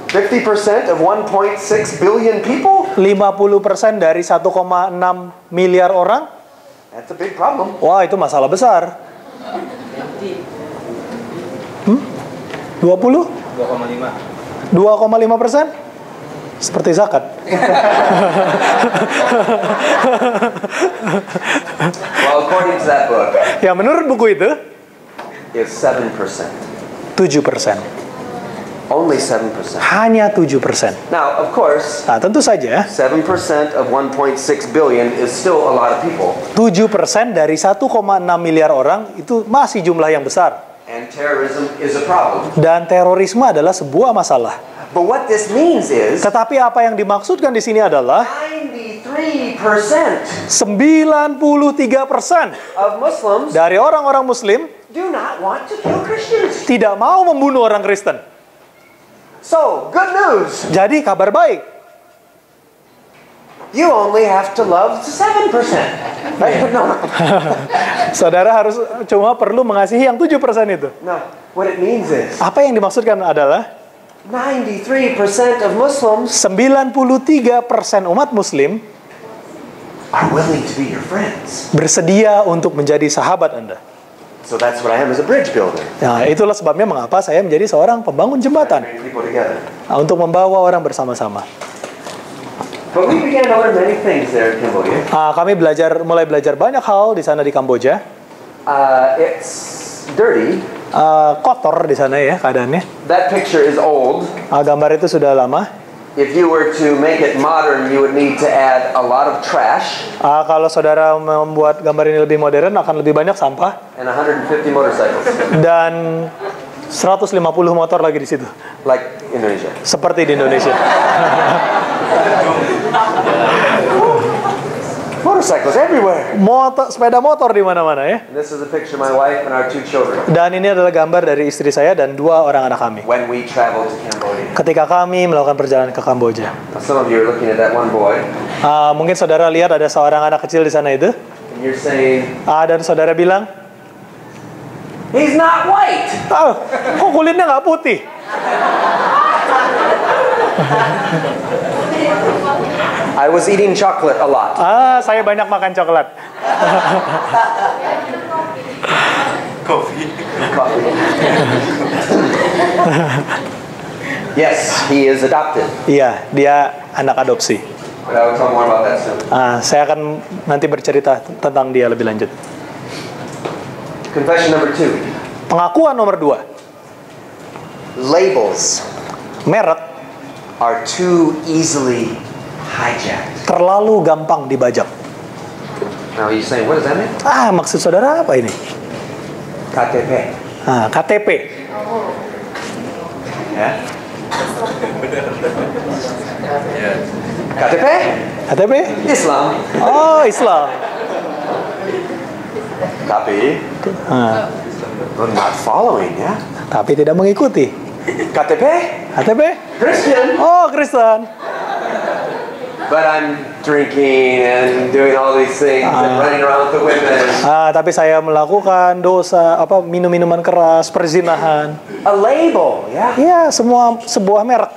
50% of 1.6 billion people?
50% dari 1,6 miliar orang?
That's a big problem.
Wah, itu masalah besar. 20? 2,5%? Seperti zakat.
Well, according to that book,
Ya, menurut buku itu,
it's 7%.
7%.
Only 7%.
Hanya 7%.
Now, of course,
Nah, tentu saja,
7% of 1.6 billion is still a lot of people.
7% dari 1,6 miliar orang itu masih jumlah yang besar.
And terrorism is a problem.
Dan terorisme adalah sebuah masalah.
But what this means is
Tetapi apa yang dimaksudkan di sini adalah
93%
93%
of Muslims
dari orang-orang Muslim
do not want to kill Christians.
tidak mau membunuh orang Kristen.
So, good news.
Jadi kabar baik,
You only have to love 7%. No.
saudara harus cuma perlu mengasihi yang 7% itu.
No. What it means is
Apa yang dimaksudkan adalah
93% of Muslims
93% umat Muslim
are willing to be your friends.
bersedia untuk menjadi sahabat Anda.
So that's what I am as a bridge builder.
Nah, itulah sebabnya mengapa saya menjadi seorang pembangun jembatan.
Bring people together.
Nah, untuk membawa orang bersama-sama.
But we began to learn many things there in Cambodia.
Kami mulai belajar banyak hal di sana di Kamboja.
It's dirty.
Kotor di sana ya keadaannya.
That picture is old.
Gambar itu sudah lama.
If you were to make it modern, you would need to add a lot of trash
Kalau saudara membuat gambar ini lebih modern, akan lebih banyak sampah
and 150 motorcycles,
dan 150 motor lagi di situ,
like Indonesia.
seperti di Indonesia.
Motorcycles everywhere.
Sepeda motor di mana-mana ya.
And this is a picture of my wife and our 2 children
Dan ini adalah gambar dari istri saya dan 2 orang anak kami
when we traveled to Cambodia.
ketika kami melakukan perjalanan ke Kamboja.
Now, some of you are looking at that one boy
Mungkin saudara lihat ada seorang anak kecil di sana itu.
and you're saying,
Dan saudara bilang,
he's not white.
kok kulitnya nggak putih?
I was eating chocolate a lot.
Saya banyak makan coklat.
Coffee. Yes, he is adopted.
Iya, dia anak adopsi.
But I will talk more about that soon.
Saya akan nanti bercerita tentang dia lebih lanjut.
Confession number 2.
Pengakuan nomor 2.
Labels
Merek
are too easily hijacked.
terlalu gampang dibajak.
Now you're saying, what does that mean?
Maksud saudara apa ini?
KTP.
KTP.
Ya. KTP?
KTP?
Islam.
Oh, Islam.
Tapi, we're not following, ya.
Tapi tidak mengikuti.
KTP?
KTP?
Christian.
Oh, Kristen.
But I'm drinking and doing all these things and running around with the women.
Tapi saya melakukan dosa, minum-minuman keras, perzinahan.
A label, ya,
Ya, sebuah merek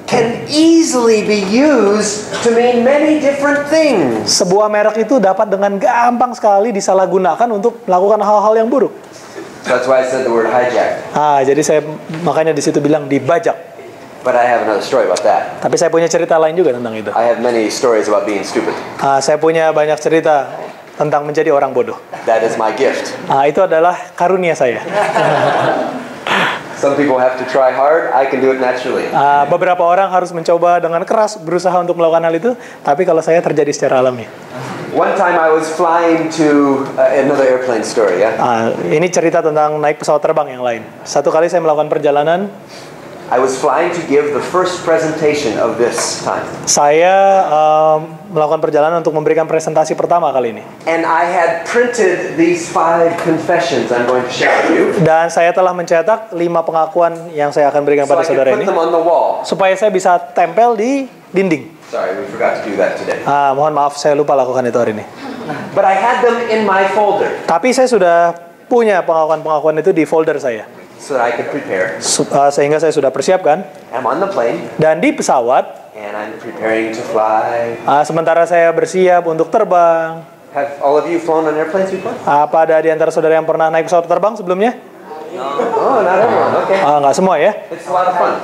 can easily be used to mean many different things.
Sebuah merek itu dapat dengan gampang sekali disalahgunakan untuk melakukan hal-hal yang buruk.
That's why I said the word hijack.
Jadi saya makanya di situ bilang dibajak.
But I have another story about that.
Tapi saya punya cerita lain juga tentang itu.
I have many stories about being stupid.
Saya punya banyak cerita tentang menjadi orang bodoh.
That is my gift.
Itu adalah karunia saya.
Some people have to try hard. I can do it naturally.
Beberapa orang harus mencoba dengan keras berusaha untuk melakukan hal itu, tapi kalau saya terjadi secara alami.
One time I was flying to another airplane story, ya.
Ini cerita tentang naik pesawat terbang yang lain. Satu kali saya melakukan perjalanan.
I was flying to give the first presentation of this time.
Saya melakukan perjalanan untuk memberikan presentasi pertama kali ini.
And I had printed these 5 confessions I'm going to share with you.
Dan saya telah mencetak 5 pengakuan yang saya akan berikan
So
pada
I could
saudara
put
ini.
them on the wall.
Supaya saya bisa tempel di dinding.
Sorry, we forgot to do that today.
Mohon maaf, saya lupa lakukan itu hari ini.
But I had them in my folder
Tapi saya sudah punya pengakuan-pengakuan itu di folder saya.
so that I could prepare.
Sehingga saya sudah persiapkan.
I'm on the plane
Dan di pesawat,
and I'm preparing to fly.
sementara saya bersiap untuk terbang.
Have all of you flown on airplanes before?
Apa ada di antara saudara yang pernah naik pesawat terbang sebelumnya?
Oh, not everyone. Okay.
Nggak semua ya.
It's a lot of fun.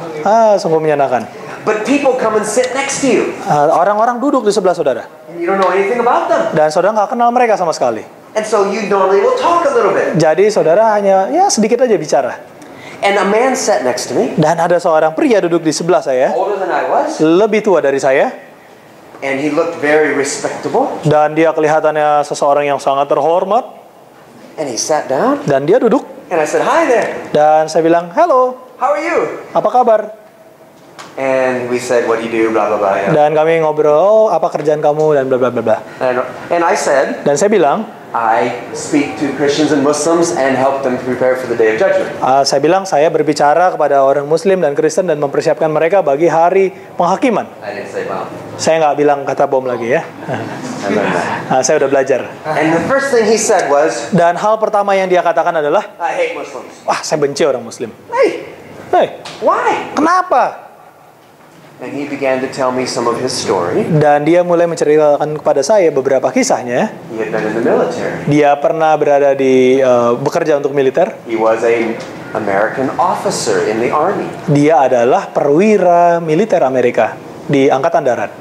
Sungguh menyenangkan.
But people come and sit next to you.
Orang-orang duduk di sebelah saudara.
And you don't know anything about them.
Dan saudara nggak kenal mereka sama sekali.
And so you normally will talk a little bit.
Jadi saudara hanya sedikit aja bicara.
And a man sat next to me,
Dan ada seorang pria duduk di sebelah saya,
older than I was,
lebih tua dari saya.
and he looked very respectable.
Dan dia kelihatannya seseorang yang sangat terhormat.
And he sat down,
Dan dia duduk.
and I said, "Hi there.
Dan saya bilang, halo,
How are you?"
apa kabar?
And we said, "What do you do?" Blah blah blah. Yeah.
Dan kami ngobrol, apa kerjaan kamu, dan bla bla bla bla.
And I said,
Dan saya bilang,
I speak to Christians and Muslims and help them prepare for the Day of Judgment.
saya bilang saya berbicara kepada orang Muslim dan Kristen dan mempersiapkan mereka bagi hari penghakiman.
I didn't say bomb.
Saya nggak bilang kata bom lagi ya.
I learned that.
Saya udah belajar.
And the first thing he said was,
Dan hal pertama yang dia katakan adalah,
"I hate Muslims."
saya benci orang Muslim.
Hey,
Hei,
why?
kenapa?
And he began to tell me some of his story.
Dan dia mulai menceritakan kepada saya beberapa kisahnya.
He had been in the military.
Dia pernah berada di bekerja untuk militer.
He was an American officer in the army.
Dia adalah perwira militer Amerika di Angkatan Darat.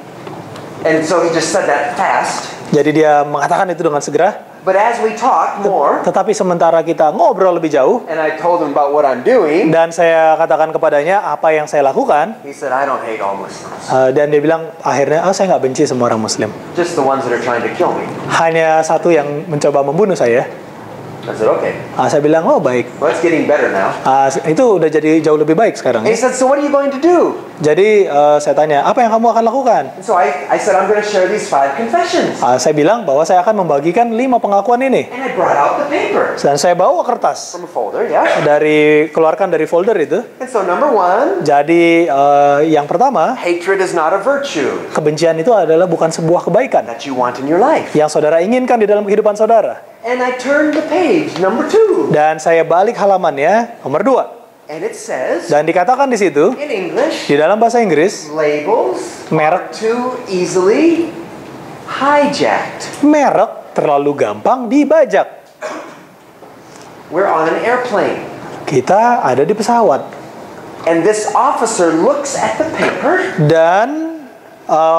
And so he just said that fast.
Jadi dia mengatakan itu dengan segera.
But as we talked more,
Tetapi sementara kita ngobrol lebih jauh,
and I told him about what I'm doing,
dan saya katakan kepadanya apa yang saya lakukan,
he said, "I don't hate all Muslims.
dan dia bilang akhirnya, saya nggak benci semua orang Muslim.
Just the ones that are trying to kill me."
Hanya satu yang mencoba membunuh saya.
I said, "Okay.
Saya bilang, oh baik.
Well, it's getting better now."
Itu udah jadi jauh lebih baik sekarang.
And he said, "So what are you going to do?"
Jadi saya tanya, apa yang kamu akan lakukan?
And so I said, "I'm going to share these 5 confessions."
Saya bilang bahwa saya akan membagikan 5 pengakuan ini.
And I brought out the paper
Dan saya bawa kertas
from a folder, yeah.
keluarkan dari folder itu.
And so number 1,
Jadi yang pertama,
hatred is not a virtue
kebencian itu adalah bukan sebuah kebaikan
that you want in your life.
yang saudara inginkan di dalam kehidupan saudara.
And I turned the page, number 2.
Dan saya balik halamannya, nomor 2.
And it says
Dan dikatakan di situ,
in English,
di dalam bahasa Inggris,
labels
merek
too easily hijacked.
merek terlalu gampang dibajak.
We're on an airplane.
Kita ada di pesawat.
And this officer looks at the paper
Dan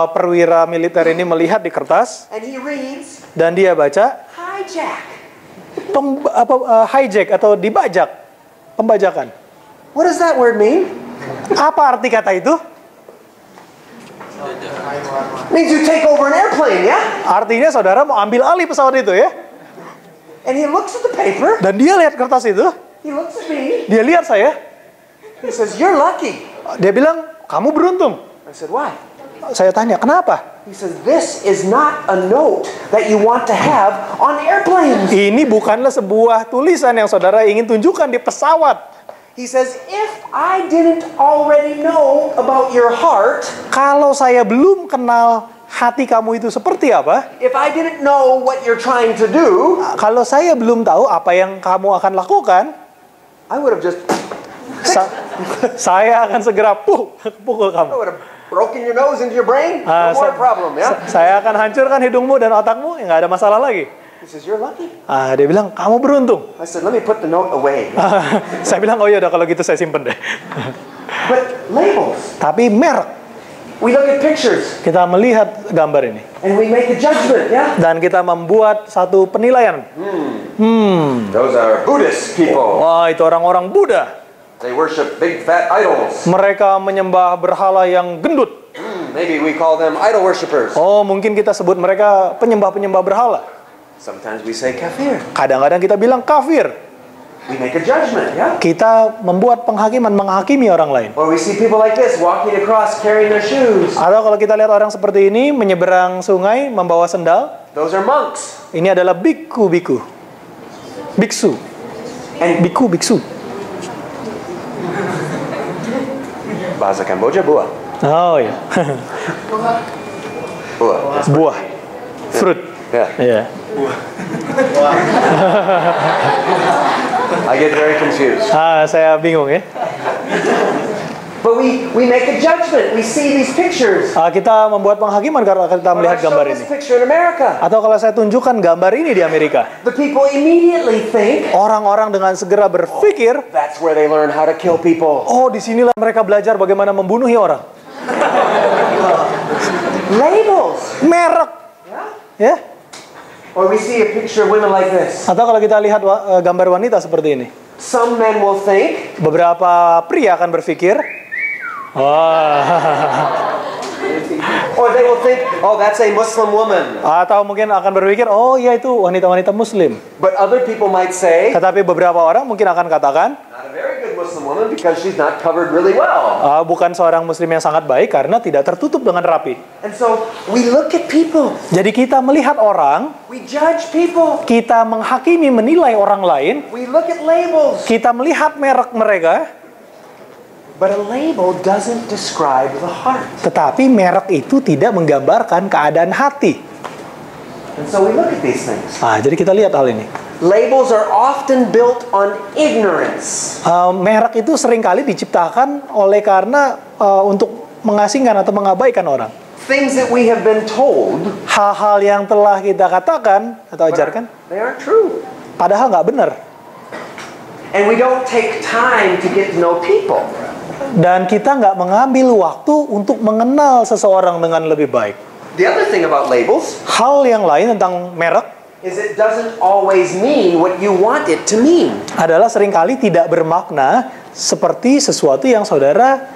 perwira militer ini melihat di kertas
and he reads
dan dia baca
hijack.
hijack atau dibajak, pembajakan.
What does that word mean?
Apa arti kata itu?
Means you take over an airplane, yeah?
Artinya saudara mau ambil alih pesawat itu ya.
And he looks at the paper.
Dan dia lihat kertas itu,
He looks at me.
dia lihat saya,
He says, "You're lucky."
dia bilang, kamu beruntung.
I said, "Why?"
Saya tanya, kenapa?
He says, "This is not a note that you want to have on airplanes."
Ini bukanlah sebuah tulisan yang saudara ingin tunjukkan di pesawat.
He says, "If I didn't already know about your heart,
Kalau saya belum kenal hati kamu itu seperti apa,
if I didn't know what you're trying to do,
kalau saya belum tahu apa yang kamu akan lakukan,
I would have just
saya akan segera pukul
I
kamu.
would have broken your nose into your brain. No more problem, yeah?"
Saya akan hancurkan hidungmu dan otakmu, nggak ada masalah lagi.
He says, "You're lucky."
Dia bilang, kamu beruntung.
I said, "Let me put the note away."
Saya bilang, oh ya udah kalau gitu saya simpen deh.
But labels,
Tapi merek,
we look at pictures
kita melihat gambar ini.
and we make a judgment, yeah?
Dan kita membuat satu penilaian.
Those are Buddhist people.
Wah, itu orang-orang Buddha.
They worship big fat idols.
Mereka menyembah berhala yang gendut.
Maybe we call them idol worshippers.
Oh, mungkin kita sebut mereka penyembah-penyembah berhala.
Sometimes we say kafir.
Kadang-kadang kita bilang kafir.
We make a judgment, yeah?
Kita membuat penghakiman, menghakimi orang lain.
Or we see people like this walking across carrying their shoes.
Atau kalau kita lihat orang seperti ini menyeberang sungai membawa sendal,
Those are monks.
ini adalah biku-biku. Biksu.
And
Biku-biksu.
bahasa Kamboja buah.
Oh iya.
Buah.
Buah. Fruit.
Yeah.
Iya.
I get very confused.
Saya bingung ya.
But we make a judgment. We see these pictures.
Kita membuat penghakiman karena kita
When I
melihat
show
gambar
this
ini.
picture in America,
Atau kalau saya tunjukkan gambar ini di Amerika,
the people immediately think
orang-orang dengan segera berpikir,
that's where they learn how to kill people.
oh disinilah mereka belajar bagaimana membunuhi orang.
Labels.
Merek,
Yeah?
ya.
Or we see a picture of women like this.
Atau kalau kita lihat gambar wanita seperti ini,
Some men will think,
beberapa pria akan berpikir, wah,
or they will think, oh, that's a Muslim woman.
atau mungkin akan berpikir, oh ya itu wanita-wanita Muslim.
But other people might say,
Tetapi beberapa orang mungkin akan katakan,
not a very good Muslim woman because she's not covered really well.
bukan seorang Muslim yang sangat baik karena tidak tertutup dengan rapi.
And so we look at people,
Jadi kita melihat orang,
we judge people,
kita menghakimi, menilai orang lain,
we look at labels.
kita melihat merek mereka,
But a label doesn't describe the heart.
tetapi merek itu tidak menggambarkan keadaan hati.
And so we look at these things.
Jadi kita lihat hal ini.
Labels are often built on ignorance.
Merek itu seringkali diciptakan oleh karena untuk mengasingkan atau mengabaikan orang.
Things that we have been told,
Hal-hal yang telah kita katakan atau ajarkan,
they aren't true.
padahal nggak benar.
And we don't take time to get to know people.
Dan kita nggak mengambil waktu untuk mengenal seseorang dengan lebih baik.
The other thing about labels
Hal yang lain tentang merek
is it doesn't always mean what you want it to mean.
adalah seringkali tidak bermakna seperti sesuatu yang saudara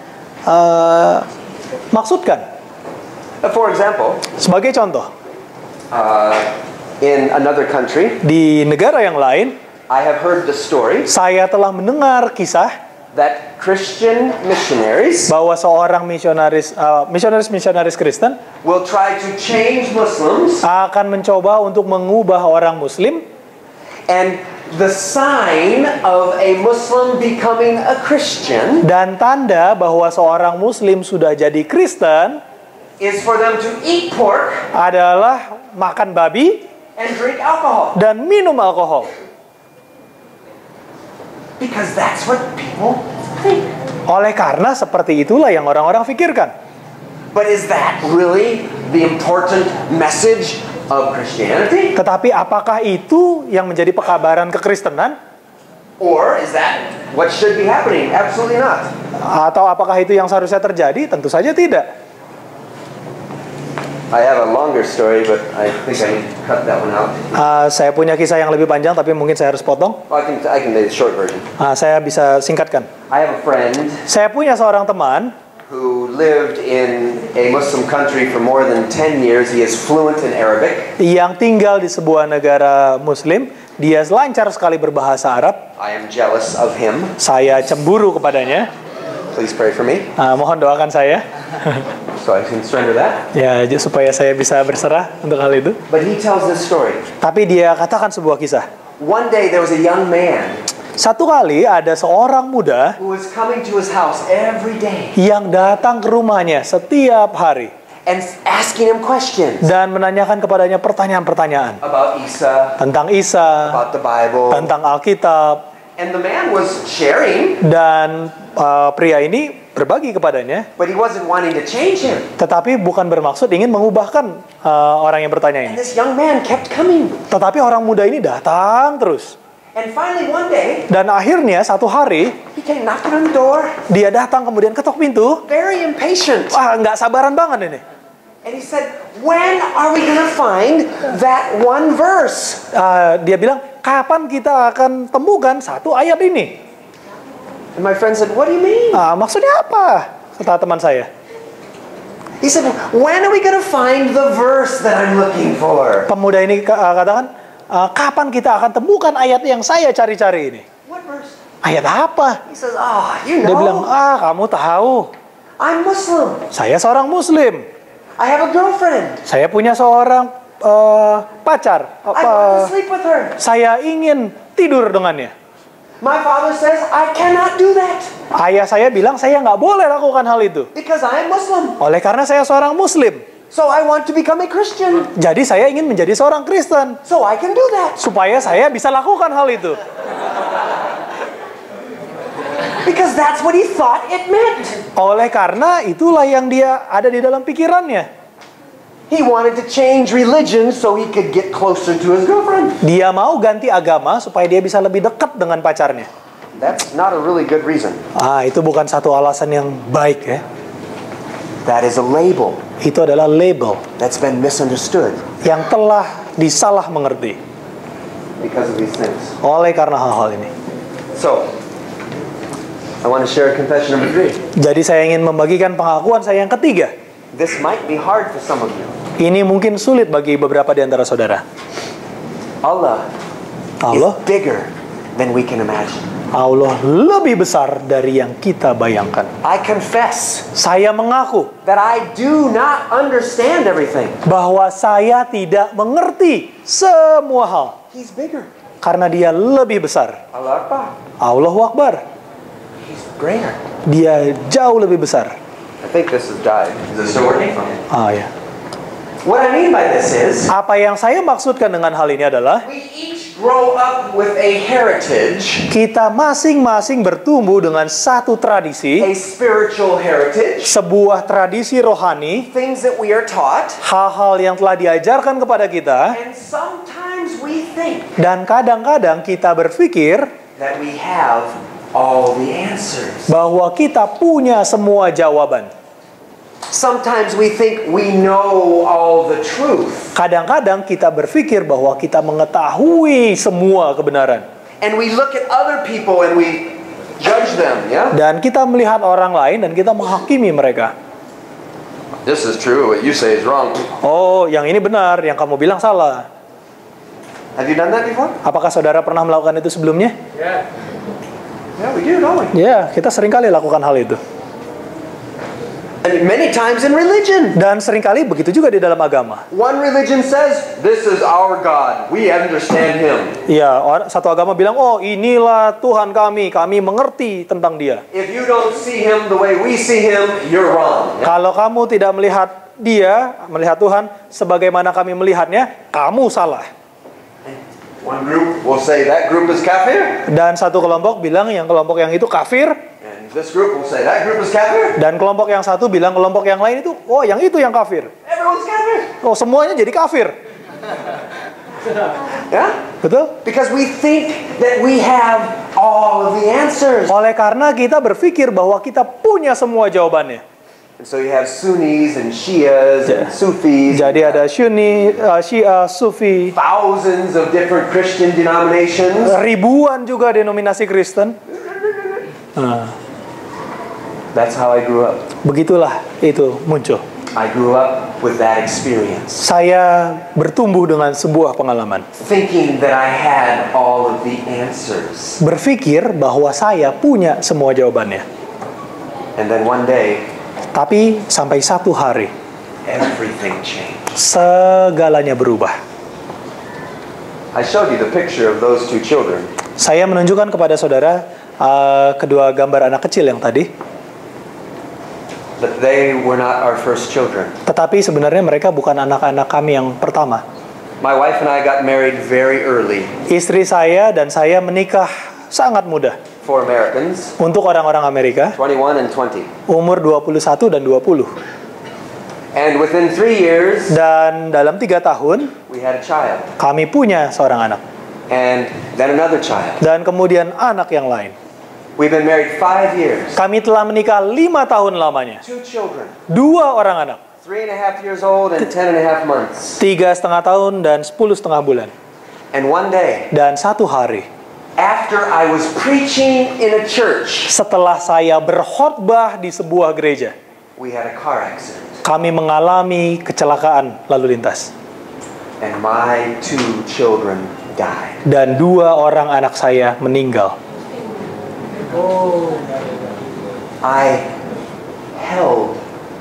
maksudkan.
For example,
Sebagai contoh,
in another country,
di negara yang lain,
I have heard the story
saya telah mendengar kisah
that Christian missionaries
bahwa seorang misionaris Kristen
will try to change Muslims,
akan mencoba untuk mengubah orang Muslim,
and the sign of a Muslim becoming a Christian
dan tanda bahwa seorang Muslim sudah jadi Kristen
is for them to eat pork
adalah makan babi
and drink alcohol.
dan minum alkohol.
Because that's what people think.
Oleh karena seperti itulah yang orang-orang pikirkan.
But is that really the important message of Christianity?
Tetapi apakah itu yang menjadi pekabaran kekristenan?
Or is that what should be happening? Absolutely not.
Atau apakah itu yang seharusnya terjadi? Tentu saja tidak.
I have a longer story, but I think I need to cut that one out.
Saya punya kisah yang lebih panjang, tapi mungkin saya harus potong.
Well, I can do the short version.
Saya bisa singkatkan.
I have a friend
Saya punya seorang teman
who lived in a Muslim country for more than 10 years. He is fluent in Arabic.
yang tinggal di sebuah negara Muslim. Dia lancar sekali berbahasa Arab.
I am jealous of him.
Saya cemburu kepadanya.
Please pray for me
Mohon doakan saya.
so I can surrender that.
Ya, supaya saya bisa berserah untuk hal itu.
But he tells this story.
Tapi dia katakan sebuah kisah.
One day there was a young man
Satu kali ada seorang muda
who was coming to his house every day
yang datang ke rumahnya setiap hari
and asking him questions
dan menanyakan kepadanya pertanyaan-pertanyaan
about Isa,
tentang Isa,
about the Bible.
tentang Alkitab,
And the man was sharing,
dan pria ini berbagi kepadanya,
but he wasn't wanting to change him.
tetapi bukan bermaksud ingin mengubahkan orang yang bertanya
And
ini.
this young man kept coming.
Tetapi orang muda ini datang terus.
And finally one day,
Dan akhirnya satu hari
he came knocking on the door,
dia datang kemudian ketok pintu.
very impatient.
Nggak sabaran banget ini.
And he said, when are we going to find that one verse?
Dia bilang, kapan kita akan temukan satu ayat ini?
And my friend said, what do you mean?
Maksudnya apa? Kata teman saya.
He said, when are we going to find the verse that I'm looking for?
Pemuda ini katakan, kapan kita akan temukan ayat yang saya cari-cari ini?
What verse?
Ayat apa?
He says, you
Dia bilang,
know,
kamu tahu,
I'm Muslim.
saya seorang Muslim.
I have a girlfriend.
Saya punya seorang pacar.
I want to sleep with her.
Saya ingin tidur dengannya.
My father says, I cannot do that
Ayah saya bilang, saya nggak boleh lakukan hal itu.
because I am Muslim.
Oleh karena saya seorang Muslim.
So I want to become a Christian
Jadi saya ingin menjadi seorang Kristen.
so I can do that.
Supaya saya bisa lakukan hal itu.
Because that's what he thought it meant.
Oleh karena itulah yang dia ada di dalam pikirannya.
He wanted to change religion so he could get closer to his girlfriend.
Dia mau ganti agama supaya dia bisa lebih dekat dengan pacarnya.
That's not a really good reason.
Itu bukan satu alasan yang baik ya.
That is a label
Itu adalah label
that's been misunderstood
yang telah disalah mengerti
because of these things.
oleh karena hal-hal ini.
So, I want to share confession number 3.
Jadi saya ingin membagikan pengakuan saya yang ketiga.
This might be hard for some of you.
Ini mungkin sulit bagi beberapa di antara saudara.
Allah
Allah
is bigger than we can imagine.
Allah lebih besar dari yang kita bayangkan.
I confess
Saya mengaku
that I do not understand everything.
bahwa saya tidak mengerti semua hal.
He's bigger.
Karena dia lebih besar.
Allah Akbar.
Allahu Akbar.
He's greater.
Dia jauh lebih besar.
I think this has died. Is it still working?
Ya.
What I mean by this is,
Apa yang saya maksudkan dengan hal ini adalah
we each grow up with a heritage,
kita masing-masing bertumbuh dengan satu tradisi,
a spiritual heritage,
sebuah tradisi rohani,
things that we are taught,
hal-hal yang telah diajarkan kepada kita,
and sometimes we think
dan kadang-kadang kita berpikir
that we have all the answers.
bahwa kita punya semua jawaban.
Sometimes we think we know all the truth,
Kadang-kadang kita berpikir bahwa kita mengetahui semua kebenaran.
and we look at other people and we judge them, yeah?
Dan kita melihat orang lain dan kita menghakimi mereka.
This is true, what you say is wrong.
Oh, yang ini benar, yang kamu bilang salah.
Have you done that before?
Apakah saudara pernah melakukan itu sebelumnya?
Yeah, we do, don't we?
Ya, kita seringkali lakukan hal itu.
And many times in religion.
Dan seringkali begitu juga di dalam agama.
One religion says, this is our God. We understand Him.
Ya, satu agama bilang, oh inilah Tuhan kami mengerti tentang Dia.
If you don't see Him the way we see Him, you're wrong.
Kalau kamu tidak melihat Dia, melihat Tuhan sebagaimana kami melihatnya, kamu salah.
One group will say that group is kafir.
Dan satu kelompok bilang yang kelompok yang itu kafir.
And this group will say that group is kafir.
Dan kelompok yang satu bilang kelompok yang lain itu, oh yang itu yang kafir.
Everyone's kafir.
Oh semuanya jadi kafir.
Yeah?
Betul?
Because we think that we have all of the answers.
Oleh karena kita berpikir bahwa kita punya semua jawabannya.
And so you have Sunnis and Shias and Sufis.
Jadi ada Sunni, Syiah, Sufi,
Thousands of different Christian denominations.
ribuan juga denominasi Kristen. Nah,
That's how I grew up.
begitulah itu muncul.
I grew up with that experience.
Saya bertumbuh dengan sebuah pengalaman.
Thinking that I had all of the answers.
Berpikir bahwa saya punya semua jawabannya.
And then one day,
Tapi sampai satu hari,
everything changed.
segalanya berubah.
I showed you the picture of those two children.
Saya menunjukkan kepada saudara kedua gambar anak kecil yang tadi.
But they were not our first children.
Tetapi sebenarnya mereka bukan anak-anak kami yang pertama.
My wife and I got married very early.
Istri saya dan saya menikah sangat muda.
For Americans,
Untuk orang-orang Amerika,
21 and 20.
umur 21 dan 20.
And within 3 years,
Dan dalam 3 tahun,
we had a child.
kami punya seorang anak.
And then another child.
Dan kemudian anak yang lain.
We've been married 5 years.
Kami telah menikah 5 tahun lamanya.
2 children.
2 orang anak.
3.5 years old and 10.5 months.
3,5 tahun dan 10,5 bulan.
And one day,
Dan satu hari,
after I was preaching in a church,
setelah saya berkhotbah di sebuah gereja,
we had a car accident.
kami mengalami kecelakaan lalu lintas.
And my 2 children died.
Dan 2 orang anak saya meninggal.
I held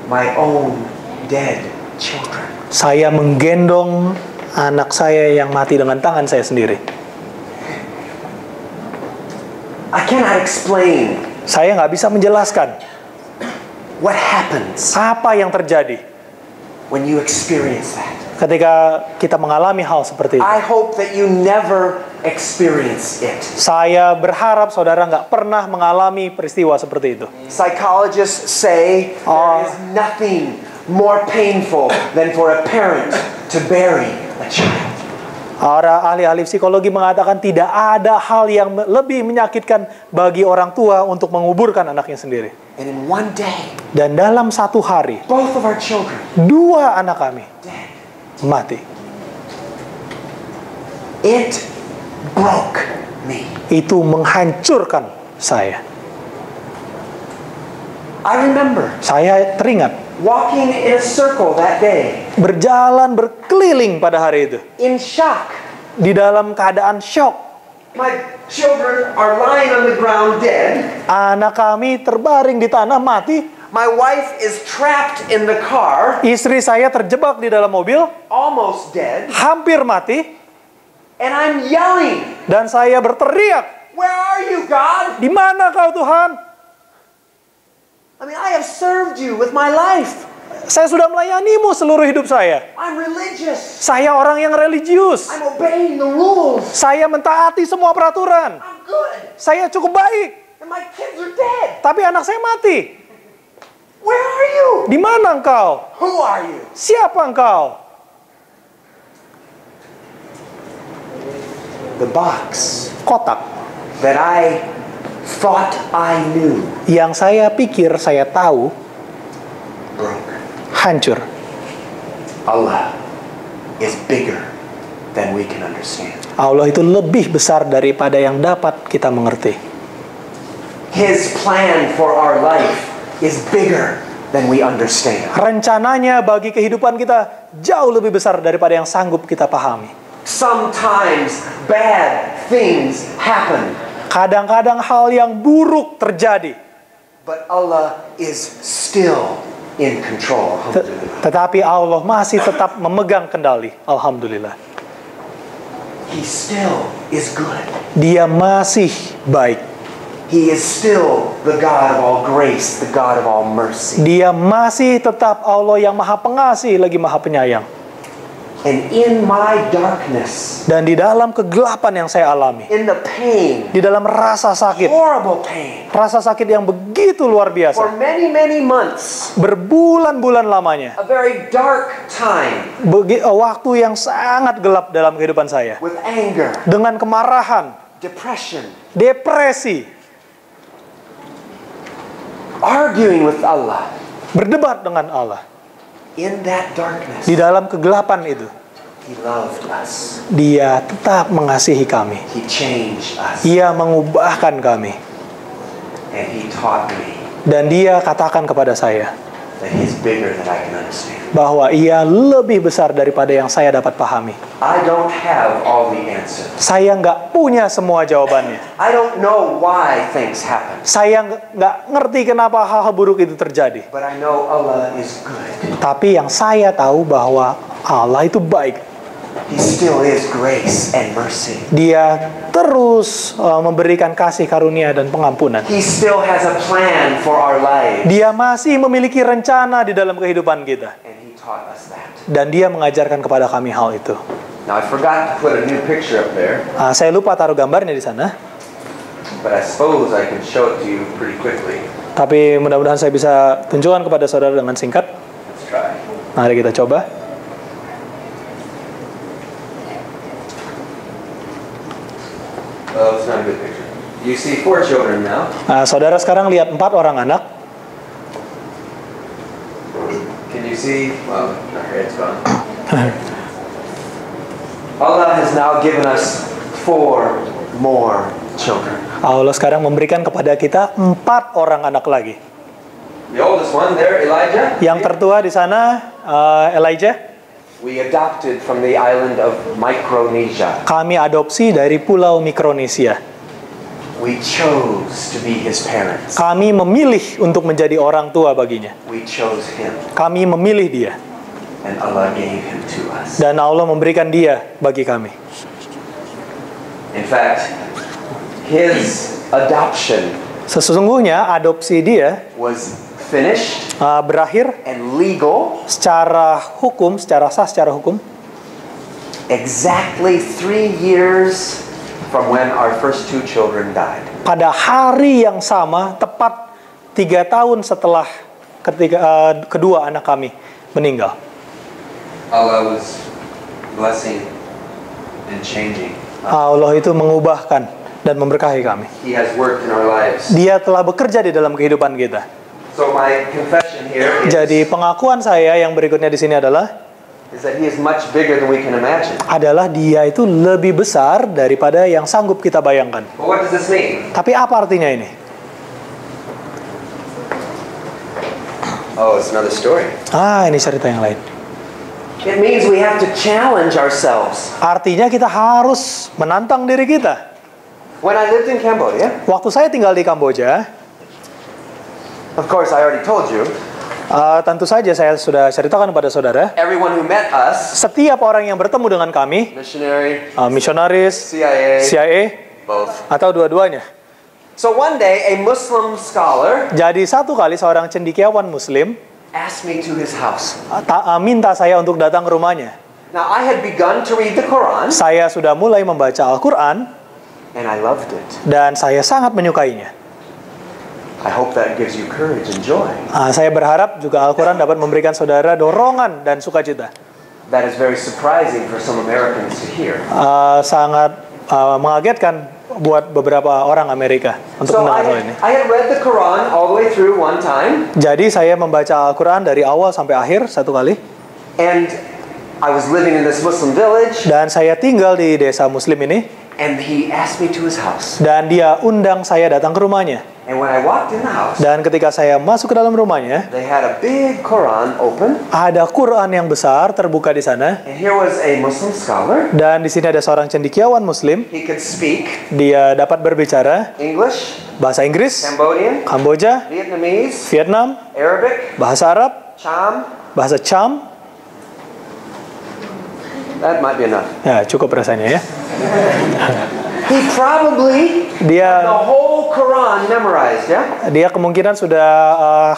my own dead children.
Saya menggendong anak saya yang mati dengan tangan saya sendiri.
I cannot explain
Saya nggak bisa menjelaskan
what happens
apa yang terjadi
when you experience that.
ketika kita mengalami hal seperti itu.
I hope that you never experience it.
Saya berharap saudara nggak pernah mengalami peristiwa seperti itu.
Psychologists say there is nothing more painful than for a parent to bury a child.
Para ahli-ahli psikologi mengatakan tidak ada hal yang lebih menyakitkan bagi orang tua untuk menguburkan anaknya sendiri.
And in one day,
Dan dalam satu hari,
both of our children
2 anak kami
dead.
mati.
It broke me.
Itu menghancurkan saya.
I remember
Saya teringat
walking in a circle that day,
berjalan berkeliling pada hari itu
in shock.
di dalam keadaan syok.
My children are lying on the ground dead.
Anak kami terbaring di tanah mati.
My wife is trapped in the car,
Istri saya terjebak di dalam mobil,
almost dead.
hampir mati.
And I'm yelling,
Dan saya berteriak,
"Where are you, God?
di mana kau Tuhan?
I mean, I have served you with my life.
Saya sudah melayanimu seluruh hidup saya.
I'm religious.
Saya orang yang religius.
I'm obeying the rules.
Saya mentaati semua peraturan.
I'm good.
Saya cukup baik.
And my kids are dead.
Tapi anak saya mati.
Where are you?
Di mana engkau?
Who are you?"
Siapa engkau?
The box
Kotak
that I thought I knew
yang saya pikir saya tahu
broke.
hancur.
Allah is bigger than we can understand.
Allah itu lebih besar daripada yang dapat kita mengerti.
His plan for our life is bigger than we understand.
Rencananya bagi kehidupan kita jauh lebih besar daripada yang sanggup kita pahami.
Sometimes bad things happen,
Kadang-kadang hal yang buruk terjadi.
but Allah is still in control.
Tetapi Allah masih tetap memegang kendali. Alhamdulillah.
He still is good.
Dia masih baik.
He is still the God of all grace, the God of all mercy.
Dia masih tetap Allah yang maha pengasih lagi maha penyayang.
And in my darkness,
Dan di dalam kegelapan yang saya alami,
in the pain,
di dalam rasa sakit,
horrible pain,
rasa sakit yang begitu luar
for
biasa,
many, many months,
berbulan-bulan lamanya,
a very dark time,
waktu yang sangat gelap dalam kehidupan saya,
with anger,
dengan kemarahan,
depression,
depresi,
arguing with Allah.
berdebat dengan Allah.
In that darkness,
Di dalam kegelapan itu,
He loved us.
Dia tetap mengasihi kami.
He changed us.
Ia mengubahkan kami.
And He taught me
Dan Dia katakan kepada saya
that He's bigger than I can understand.
bahwa Ia lebih besar daripada yang saya dapat pahami.
I don't have all the answers.
Saya nggak punya semua jawabannya.
I don't know why things happen.
Saya nggak ngerti kenapa hal-hal buruk itu terjadi.
But I know Allah is good.
Tapi yang saya tahu bahwa Allah itu baik.
He still is grace and mercy.
Dia terus memberikan kasih karunia dan pengampunan.
He still has a plan for our lives.
Dia masih memiliki rencana di dalam kehidupan kita.
And He taught us that.
Dan Dia mengajarkan kepada kami hal itu.
Now I forgot to put a new picture up there,
Saya lupa taruh gambarnya di sana.
but I suppose I can show it to you pretty quickly.
Tapi mudah-mudahan saya bisa tunjukkan kepada saudara dengan singkat.
Let's try.
Mari kita coba.
Oh, it's not a good picture. You see 4 children now.
Saudara sekarang lihat 4 orang anak.
Can you see? Well, our head's gone. Allah has now given us 4 more children.
Allah sekarang memberikan kepada kita 4 orang anak lagi.
The oldest one there, Elijah.
Yang tertua di sana, Elijah.
We adopted from the island of Micronesia.
Kami adopsi dari Pulau Mikronesia.
We chose to be his parents.
Kami memilih untuk menjadi orang tua baginya.
We chose him,
Kami memilih dia.
and Allah gave him to us.
Dan Allah memberikan dia bagi kami.
In fact, his adoption
Sesungguhnya adopsi dia
was finished
berakhir
and legal
secara hukum, secara sah, secara hukum.
Exactly 3 years from when our first 2 children died.
Pada hari yang sama, tepat 3 tahun setelah kedua anak kami meninggal.
Allah was blessing and changing.
Allah itu mengubahkan dan memberkahi kami.
He has worked in our lives.
Dia telah bekerja di dalam kehidupan kita.
So my confession here
Jadi pengakuan saya yang berikutnya di sini adalah
is that he is much bigger than we can imagine.
dia itu lebih besar daripada yang sanggup kita bayangkan.
But what does this mean?
Tapi apa artinya ini?
Oh, it's another story.
Ini cerita yang lain.
It means we have to challenge ourselves.
Artinya kita harus menantang diri kita.
When I lived in Cambodia,
Waktu saya tinggal di Kamboja,
of course I already told you,
tentu saja saya sudah ceritakan kepada saudara,
everyone who met us,
setiap orang yang bertemu dengan kami,
missionary,
misionaris,
CIA,
CIA,
both.
atau dua-duanya.
So one day a Muslim scholar
Jadi satu kali seorang cendekiawan Muslim
asked me to his house.
minta saya untuk datang ke rumahnya.
Now I had begun to read the Quran
Saya sudah mulai membaca Al-Quran
and I loved it.
dan saya sangat menyukainya.
I hope that gives you courage and joy.
Saya berharap juga Al-Quran dapat memberikan saudara dorongan dan sukacita.
That is very surprising for some Americans to hear.
Sangat mengagetkan buat beberapa orang Amerika untuk
So
mendengar hal ini.
I had read the Quran all the way through one time,
Jadi saya membaca Al-Quran dari awal sampai akhir satu kali.
and I was living in this Muslim village,
Dan saya tinggal di desa Muslim ini.
and he asked me to his house.
Dan dia undang saya datang ke rumahnya.
And when I walked in the house,
Dan ketika saya masuk ke dalam rumahnya,
they had a big Quran open,
ada Quran yang besar terbuka di sana.
and here was a Muslim scholar.
Dan di sini ada seorang cendekiawan Muslim.
He could speak
Dia dapat berbicara
English,
bahasa Inggris,
Cambodian,
Kamboja,
Vietnamese,
Vietnam,
Arabic,
bahasa Arab,
Cham.
bahasa Cham.
That might be enough.
Ya, cukup rasanya ya.
He probably
Dia
the whole Quran memorized, yeah?
Dia kemungkinan sudah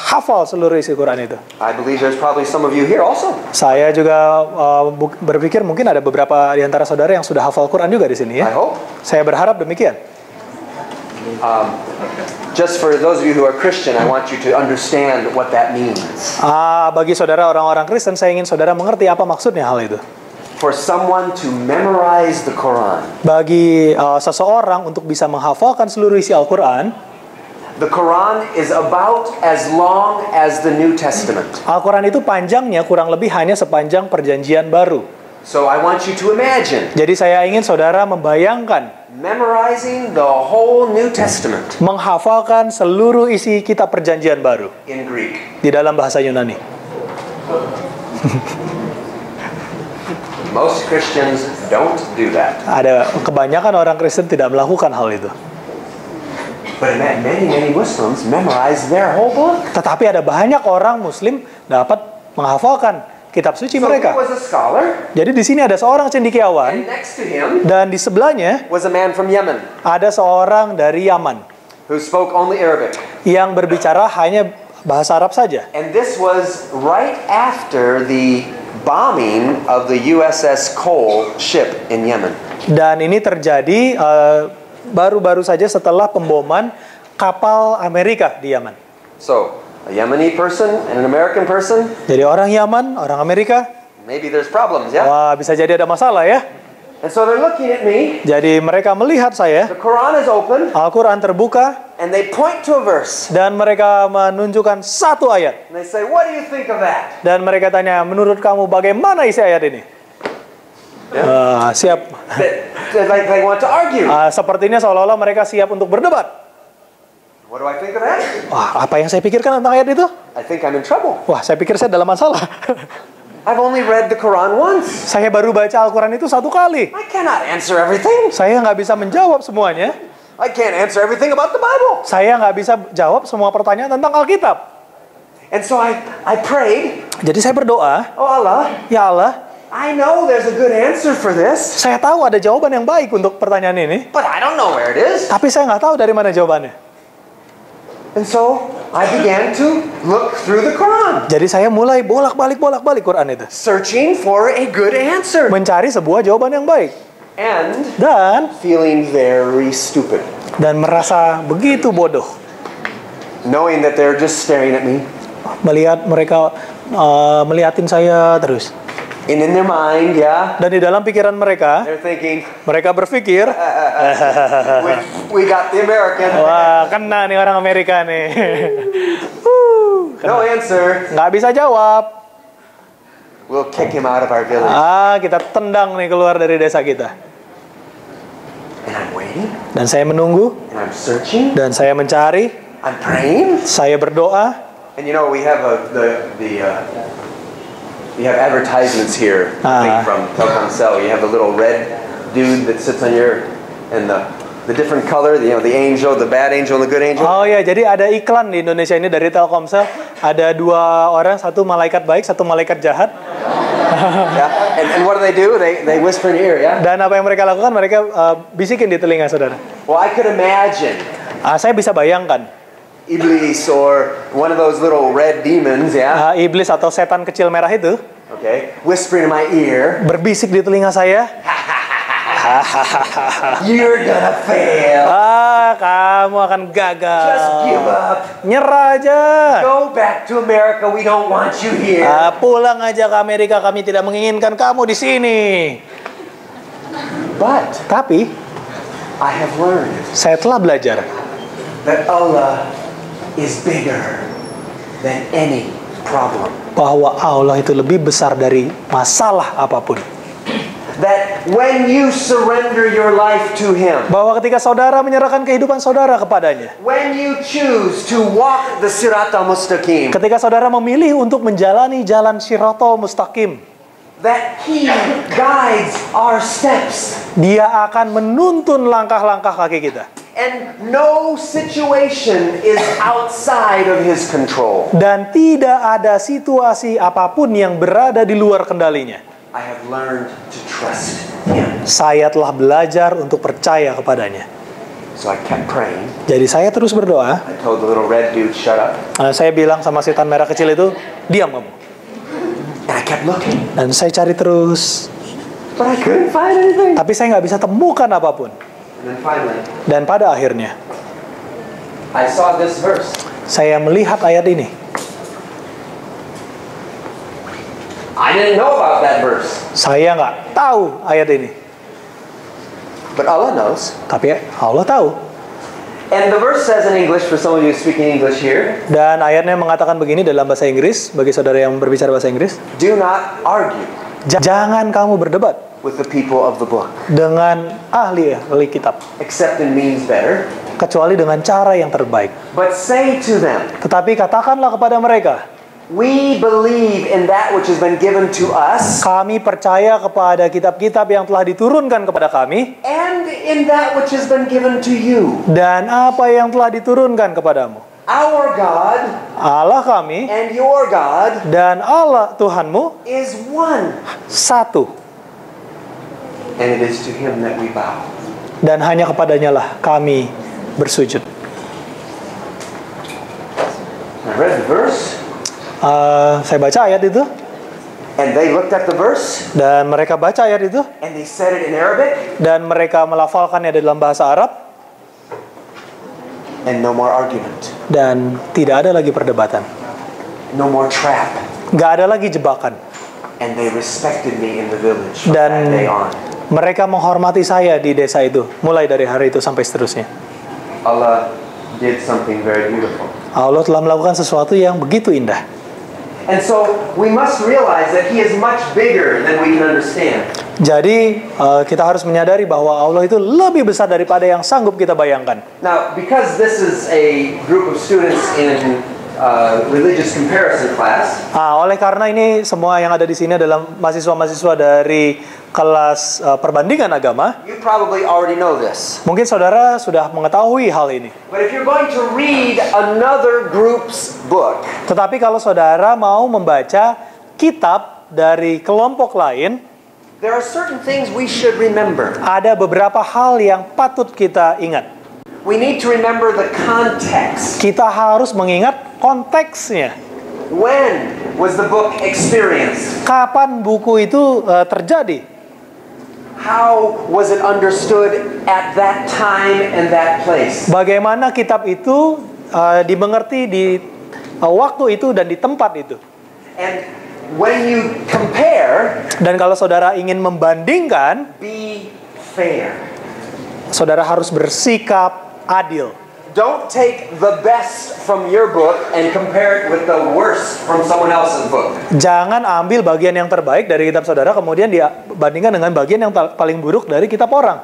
hafal seluruh isi Quran itu.
I believe there's probably some of you here also.
Saya juga berpikir mungkin ada beberapa di antara saudara yang sudah hafal Quran juga di sini
I
ya.
hope.
Saya berharap demikian.
Just for those of you who are Christian, I want you to understand what that means.
Bagi saudara orang-orang Kristen, saya ingin saudara mengerti apa maksudnya hal itu.
For someone to memorize the Quran.
Bagi seseorang untuk bisa menghafalkan seluruh isi Al-Quran.
The Quran is about as long as the New Testament.
Al-Quran itu panjangnya kurang lebih hanya sepanjang Perjanjian Baru.
So I want you to imagine.
Jadi saya ingin saudara membayangkan
Memorizing the whole New Testament.
Menghafalkan seluruh isi kitab Perjanjian Baru.
In Greek.
Di dalam bahasa Yunani.
Most Christians don't do that.
Kebanyakan orang Kristen tidak melakukan hal itu.
But many Muslims memorize their whole book.
Tetapi ada banyak orang Muslim dapat menghafalkan kitab suci mereka.
He was a scholar.
Jadi di sini ada seorang cendekiawan.
And next to him
dan di sebelahnya
was a man from Yemen.
Ada seorang dari Yaman.
Who spoke only Arabic.
Yang berbicara hanya bahasa Arab saja.
And this was right after the bombing of the USS Cole ship in Yemen.
Dan ini terjadi baru-baru saja setelah pemboman kapal Amerika di Yaman.
So, a Yemeni person and an American person.
Jadi orang Yaman, orang Amerika.
Maybe there's problems, yeah?
Wah, bisa jadi ada masalah ya.
And so they're looking at me.
Jadi mereka melihat saya.
The Quran is open.
Al-Quran terbuka.
And they point to a verse.
Dan mereka menunjukkan satu ayat.
And they say, "What do you think of that?"
Dan mereka tanya, menurut kamu bagaimana isi ayat ini?
Yeah.
Siap.
Like they want to argue.
Sepertinya seolah-olah mereka siap untuk berdebat.
What do I think of that?
Wah, apa yang saya pikirkan tentang ayat itu?
I think I'm in trouble.
Wah, saya pikir saya dalam masalah.
I've only read the Quran once.
Saya baru baca Al-Quran itu satu kali.
I cannot answer everything.
Saya nggak bisa menjawab semuanya.
I can't answer everything about the Bible.
Saya nggak bisa jawab semua pertanyaan tentang Alkitab.
And so I prayed.
Jadi saya berdoa.
Oh Allah.
Ya Allah.
I know there's a good answer for this.
Saya tahu ada jawaban yang baik untuk pertanyaan ini.
But I don't know where it is.
Tapi saya nggak tahu dari mana jawabannya.
And so I began to look through the Quran.
Jadi saya mulai bolak-balik Quran itu.
Searching for a good answer.
Mencari sebuah jawaban yang baik.
And feeling very stupid.
Dan merasa begitu bodoh.
Knowing that they're just staring at me.
Melihat mereka melihatin saya terus.
In their mind, yeah.
Dan di dalam pikiran mereka,
they're thinking,
mereka berpikir,
we got the American.
Wah, kena nih orang Amerika nih.
No answer.
Nggak bisa jawab.
We'll kick him out of our village.
Kita tendang nih keluar dari desa kita.
And I'm waiting.
Dan saya menunggu.
And I'm searching.
Dan saya mencari.
I'm praying.
Saya berdoa.
And you know, we have you have advertisements here, I think from Telkomsel. You have the little red dude that sits on your, and the different color, you know, the angel, the bad angel, and the good angel.
Oh ya, jadi ada iklan di Indonesia ini dari Telkomsel. Ada dua orang, satu malaikat baik, satu malaikat jahat.
Yeah. And what do? They whisper in your ear, yeah?
Dan apa yang mereka lakukan? Mereka bisikin di telinga saudara.
Well, I could imagine.
Saya bisa bayangkan.
Iblis or one of those little red demons, yeah?
Iblis atau setan kecil merah itu.
Okay, whispering in my ear.
Berbisik di telinga saya.
You're gonna fail.
Kamu akan gagal.
Just give up.
Nyerah aja.
Go back to America. We don't want you here.
Pulang aja ke Amerika. Kami tidak menginginkan kamu di sini. Tapi,
I have learned.
Saya telah belajar.
That Allah is bigger than any problem.
Bahwa Allah itu lebih besar dari masalah apapun.
That when you surrender your life to Him.
Bahwa ketika saudara menyerahkan kehidupan saudara kepadanya.
When you choose to walk the Siratal Mustaqim.
Ketika saudara memilih untuk menjalani jalan Siratal Mustaqim.
That He guides our steps.
Dia akan menuntun langkah-langkah kaki kita.
And no situation is outside of His control.
Dan tidak ada situasi apapun yang berada di luar kendalinya.
I have learned to trust Him.
Saya telah belajar untuk percaya kepadanya.
So I kept praying.
Jadi saya terus berdoa.
I told the little red dude, shut up.
Saya bilang sama setan merah kecil itu, diam kamu.
And I kept looking.
Dan saya cari terus.
But I couldn't find anything.
Tapi saya nggak bisa temukan apapun.
And then finally,
Dan pada akhirnya,
I saw this verse.
saya melihat ayat ini.
I didn't know about that verse.
Saya nggak tahu ayat ini.
But Allah knows.
Tapi Allah tahu.
And the verse says in English, for some of you speaking English here,
Dan ayatnya mengatakan begini dalam bahasa Inggris, bagi saudara yang berbicara bahasa Inggris.
do not argue
Jangan kamu berdebat
with the people of the book,
dengan ahli kitab.
except in means better.
Kecuali dengan cara yang terbaik.
But say to them,
Tetapi katakanlah kepada mereka,
we believe in that which has been given to us,
kami percaya kepada kitab-kitab yang telah diturunkan kepada kami,
and in that which has been given to you.
dan apa yang telah diturunkan kepadamu.
Our God
Allah kami
and your God
dan Allah Tuhanmu
is one,
satu.
and it is to Him that we bow.
Dan hanya kepadanya lah kami bersujud.
I read the verse,
Saya baca ayat itu,
and they looked at the verse,
dan mereka baca ayat itu,
and they said it in Arabic,
dan mereka melafalkannya dalam bahasa Arab,
and no more argument,
dan tidak ada lagi perdebatan.
no more trap.
Gak ada lagi jebakan.
And they respected me in the village from
Dan
that day on.
mereka menghormati saya di desa itu, mulai dari hari itu sampai seterusnya.
Allah did something very beautiful.
Allah telah melakukan sesuatu yang begitu indah.
And so we must realize that He is much bigger than we can understand.
Jadi kita harus menyadari bahwa Allah itu lebih besar daripada yang sanggup kita bayangkan.
Now, because this is a group of students in religious comparison class,
Oleh karena ini semua yang ada di sini adalah mahasiswa-mahasiswa dari kelas perbandingan agama,
you probably already know this.
mungkin saudara sudah mengetahui hal ini.
But if you're going to read another group's book,
Tetapi kalau saudara mau membaca kitab dari kelompok lain,
there are certain things we should remember.
ada beberapa hal yang patut kita ingat.
We need to remember the context.
Kita harus mengingat konteksnya.
When was the book experienced?
Kapan buku itu terjadi?
How was it understood at that time and that place?
Bagaimana kitab itu dimengerti di waktu itu dan di tempat itu?
And when you compare,
Dan kalau saudara ingin membandingkan,
be fair.
saudara harus bersikap adil.
Don't take the best from your book and compare it with the worst from someone else's book.
Jangan ambil bagian yang terbaik dari kitab saudara kemudian dibandingkan dengan bagian yang paling buruk dari kitab orang.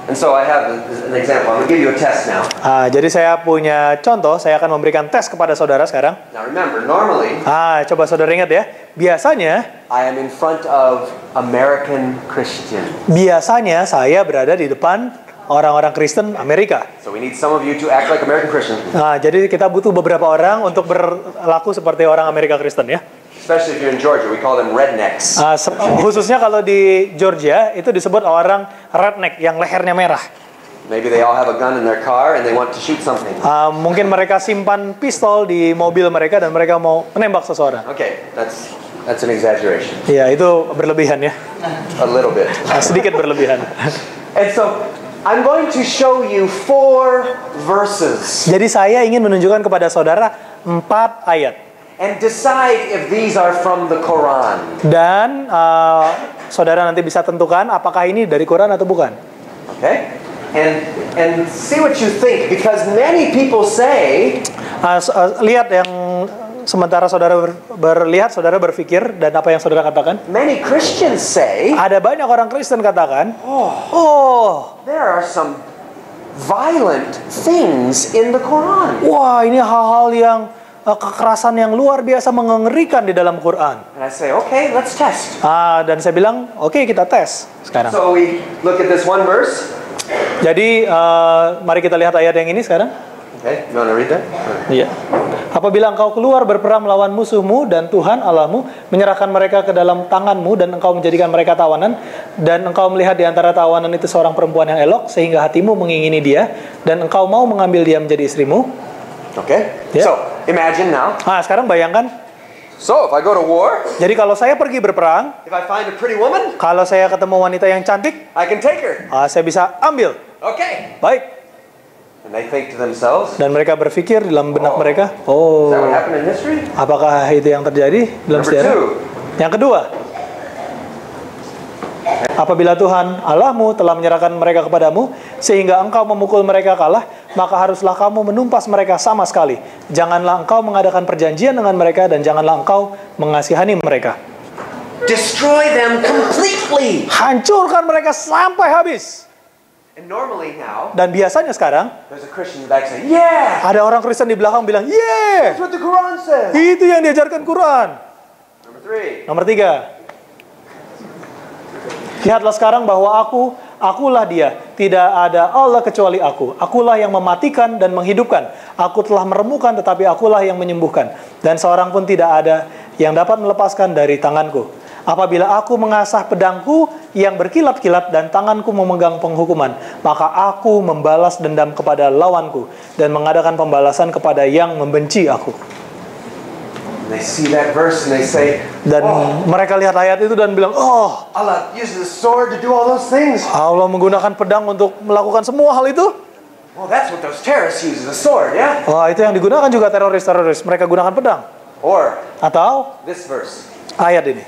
And so I have an example. I'm going to give you a test now.
Jadi saya punya contoh, saya akan memberikan tes kepada saudara sekarang.
Now remember, normally
Coba saudara ingat ya. Biasanya
I am in front of American Christians.
Biasanya saya berada di depan orang-orang Kristen Amerika.
So we need some of you to act like American Christians.
Jadi kita butuh beberapa orang untuk berlaku seperti orang Amerika Kristen ya.
Especially if you're in Georgia, we call them rednecks.
Khususnya kalau di Georgia itu disebut orang redneck yang lehernya merah.
Maybe they all have a gun in their car and they want to shoot something.
Mungkin mereka simpan pistol di mobil mereka dan mereka mau menembak seseorang.
Okay, that's an exaggeration.
Iya, itu berlebihan ya.
A little bit.
Sedikit berlebihan.
And so I'm going to show you 4 verses
Jadi saya ingin menunjukkan kepada saudara 4 ayat.
and decide if these are from the Quran.
Dan saudara nanti bisa tentukan apakah ini dari Quran atau bukan.
Okay? And see what you think, because many people say
Lihat yang sementara saudara berlihat, saudara berpikir dan apa yang saudara katakan.
many Christians say,
Ada banyak orang Kristen katakan,
there are some violent things in the Quran.
wah ini hal-hal yang kekerasan yang luar biasa mengerikan di dalam Quran.
And I say, okay, let's test.
Dan saya bilang, oke, kita tes sekarang.
So we look at this one verse.
Jadi mari kita lihat ayat yang ini sekarang.
Okay, you want to read that?
Iya. Apabila engkau keluar berperang melawan musuhmu dan Tuhan Allahmu menyerahkan mereka ke dalam tanganmu dan engkau menjadikan mereka tawanan dan engkau melihat di antara tawanan itu seorang perempuan yang elok sehingga hatimu mengingini dia dan engkau mau mengambil dia menjadi istrimu.
Okay.
Yeah.
So imagine now.
Nah, sekarang bayangkan.
So if I go to war,
Jadi kalau saya pergi berperang,
if I find a pretty woman,
kalau saya ketemu wanita yang cantik,
I can take her.
saya bisa ambil.
Okay.
Baik.
And they think to themselves,
Dan mereka berpikir dalam benak mereka,
is that what
oh,
happened in history?
apakah itu yang terjadi dalam
Number
sejarah?
2.
Yang kedua, apabila Tuhan Allahmu telah menyerahkan mereka kepadamu sehingga engkau memukul mereka kalah, maka haruslah kamu menumpas mereka sama sekali. Janganlah engkau mengadakan perjanjian dengan mereka dan janganlah engkau mengasihani mereka.
Destroy them completely.
Hancurkan mereka sampai habis.
And normally now,
Dan biasanya sekarang
there's a Christian in the back saying, yeah,
ada orang Kristen di belakang bilang, yeah,
that's what the Quran says.
itu yang diajarkan Quran.
Number 3.
Nomor 3. Lihatlah sekarang bahwa akulah dia. Tidak ada Allah kecuali aku. Akulah yang mematikan dan menghidupkan. Aku telah meremukan tetapi akulah yang menyembuhkan. Dan seorang pun tidak ada yang dapat melepaskan dari tanganku. Apabila aku mengasah pedangku yang berkilat-kilat dan tanganku memegang penghukuman, maka aku membalas dendam kepada lawanku dan mengadakan pembalasan kepada yang membenci aku.
They see that verse and they say,
Dan mereka lihat ayat itu dan bilang, oh,
Allah uses the sword to do all those things.
Allah menggunakan pedang untuk melakukan semua hal itu.
Well, that's what those terrorists use, the sword, yeah?
Wah, itu yang digunakan juga teroris-teroris. Mereka gunakan pedang.
Or
Atau
this verse.
ayat ini.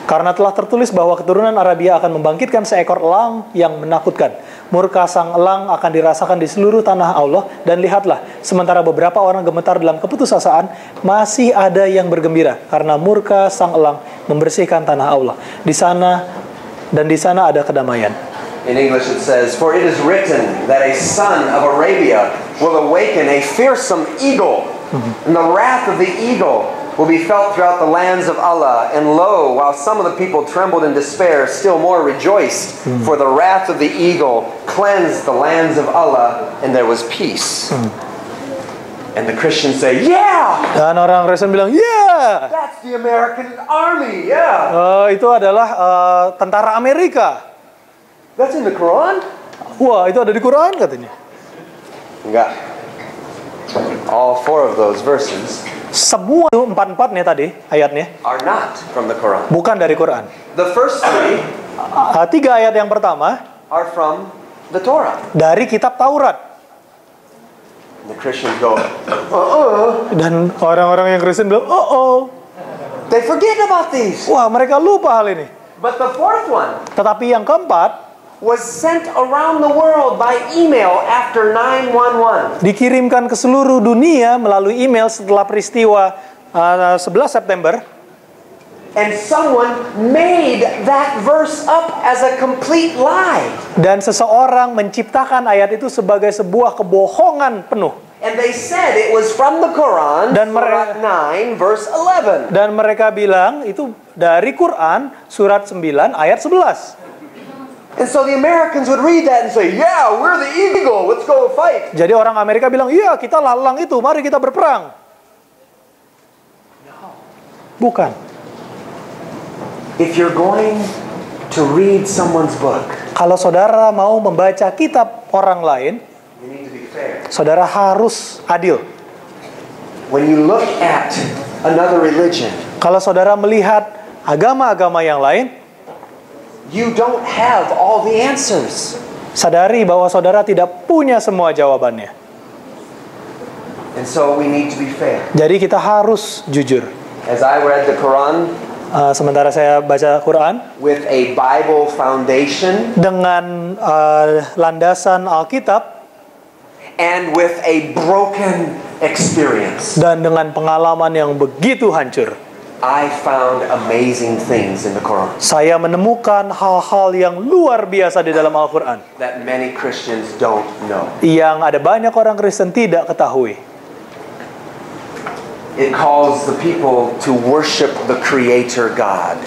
Karena telah tertulis bahwa keturunan Arabia akan membangkitkan seekor elang yang menakutkan. Murka sang elang akan dirasakan di seluruh tanah Allah. Dan lihatlah, sementara beberapa orang gemetar dalam keputusasaan, masih ada yang bergembira. Karena murka sang elang membersihkan tanah Allah. Di sana ada kedamaian.
In English it says, for it is written that a son of Arabia will awaken a fearsome eagle, and the wrath of the eagle will be felt throughout the lands of Allah. And lo, while some of the people trembled in despair, still more rejoiced, for the wrath of the eagle cleansed the lands of Allah, and there was peace. And the Christians say, yeah,
Dan orang Kristen bilang, yeah,
that's the American army, yeah.
itu adalah tentara Amerika.
That's in the Quran?
Wah, itu ada di Quran katanya.
Enggak. All 4 of those verses
Semua itu 4-4 nih tadi ayatnya
are not from the Quran.
bukan dari Quran.
The first 3
3 ayat yang pertama
are from the Torah.
dari kitab Taurat.
And the Christians go,
Dan orang-orang yang Kristen bilang, oh,
they forget about these.
wah, mereka lupa hal ini.
But the fourth one
Tetapi yang keempat
was sent around the world by email after 9/11.
dikirimkan ke seluruh dunia melalui email setelah peristiwa 11 September.
And someone made that verse up as a complete lie.
Dan seseorang menciptakan ayat itu sebagai sebuah kebohongan penuh.
And they said it was from the Quran,
Dan
Surah 9, verse 11.
Dan mereka bilang itu dari Quran surat 9 ayat 11.
And so the Americans would read that and say, yeah, we're the eagle, let's go fight.
Jadi orang Amerika bilang, iya, kita lalang itu, mari kita berperang. Bukan.
If you're going to read someone's book,
Kalau saudara mau membaca kitab orang lain,
you need to be fair.
saudara harus adil.
When you look at another religion,
Kalau saudara melihat agama-agama yang lain,
you don't have all the answers.
sadari bahwa saudara tidak punya semua jawabannya.
And so we need to be fair.
Jadi kita harus jujur.
As I read the Quran
Sementara saya baca Quran
with a Bible foundation
dengan landasan Alkitab
and with a broken experience,
dan dengan pengalaman yang begitu hancur,
I found amazing things in the Quran
saya menemukan hal-hal yang luar biasa di dalam Al-Quran
that many Christians don't know.
yang ada banyak orang Kristen tidak ketahui.
It calls the people to worship the Creator God.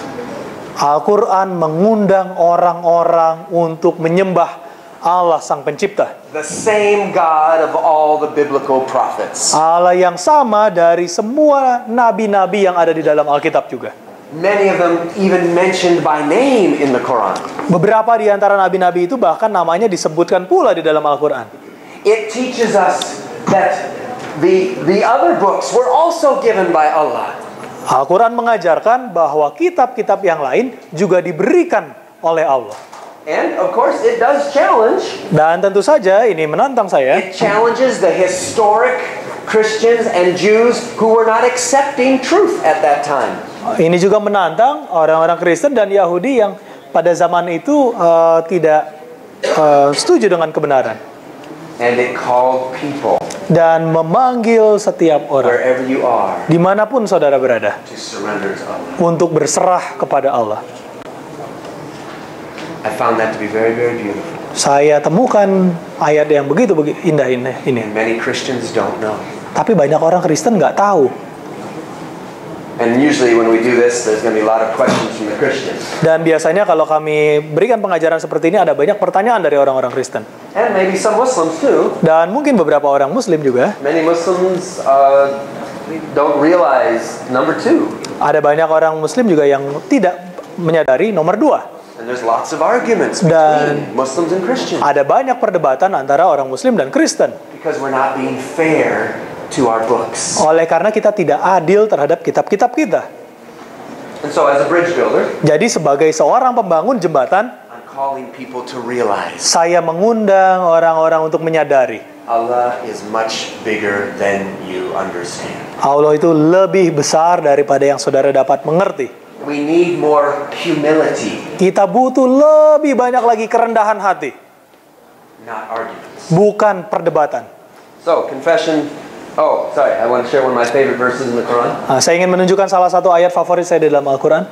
Al-Quran mengundang orang-orang untuk menyembah Allah sang pencipta.
The same God of all the biblical prophets.
Allah yang sama dari semua nabi-nabi yang ada di dalam Alkitab juga.
Many of them even mentioned by name in the Quran.
Beberapa di antara nabi-nabi itu bahkan namanya disebutkan pula di dalam Al-Quran.
It teaches us that the other books were also given by Allah.
Al-Quran mengajarkan bahwa kitab-kitab yang lain juga diberikan oleh Allah.
And of course it does challenge.
Dan tentu saja ini menantang saya.
It challenges the historic Christians and Jews who were not accepting truth at that time.
Ini juga menantang orang-orang Kristen dan Yahudi yang pada zaman itu tidak setuju dengan kebenaran.
And it called people,
Dan memanggil setiap orang,
wherever you are,
dimanapun saudara berada,
to surrender to Allah.
untuk berserah kepada Allah.
I found that to be very, very beautiful.
Saya temukan ayat yang begitu indah ini.
And many Christians don't know.
Tapi banyak orang Kristen nggak tahu.
And usually when we do this, there's going to be a lot of questions from the Christians.
Dan biasanya kalau kami berikan pengajaran seperti ini, ada banyak pertanyaan dari orang-orang Kristen.
And maybe some Muslims too.
Dan mungkin beberapa orang Muslim juga.
Many Muslims don't realize number two.
Ada banyak orang Muslim juga yang tidak menyadari nomor 2.
And there's lots of arguments
Dan
between Muslims and Christians.
ada banyak perdebatan antara orang Muslim dan Kristen.
Because we're not being fair to our books.
Oleh karena kita tidak adil terhadap kitab-kitab kita.
And so as a bridge builder,
Jadi sebagai seorang pembangun jembatan,
I'm calling people to realize
saya mengundang orang-orang untuk menyadari
Allah is much bigger than you understand.
Allah itu lebih besar daripada yang saudara dapat mengerti.
We need more humility,
Kita butuh lebih banyak lagi kerendahan hati,
not arguments.
bukan perdebatan.
So, confession. Oh, sorry. I want to share one of my favorite verses in the Quran.
Saya ingin menunjukkan salah satu ayat favorit saya di dalam Al-Quran.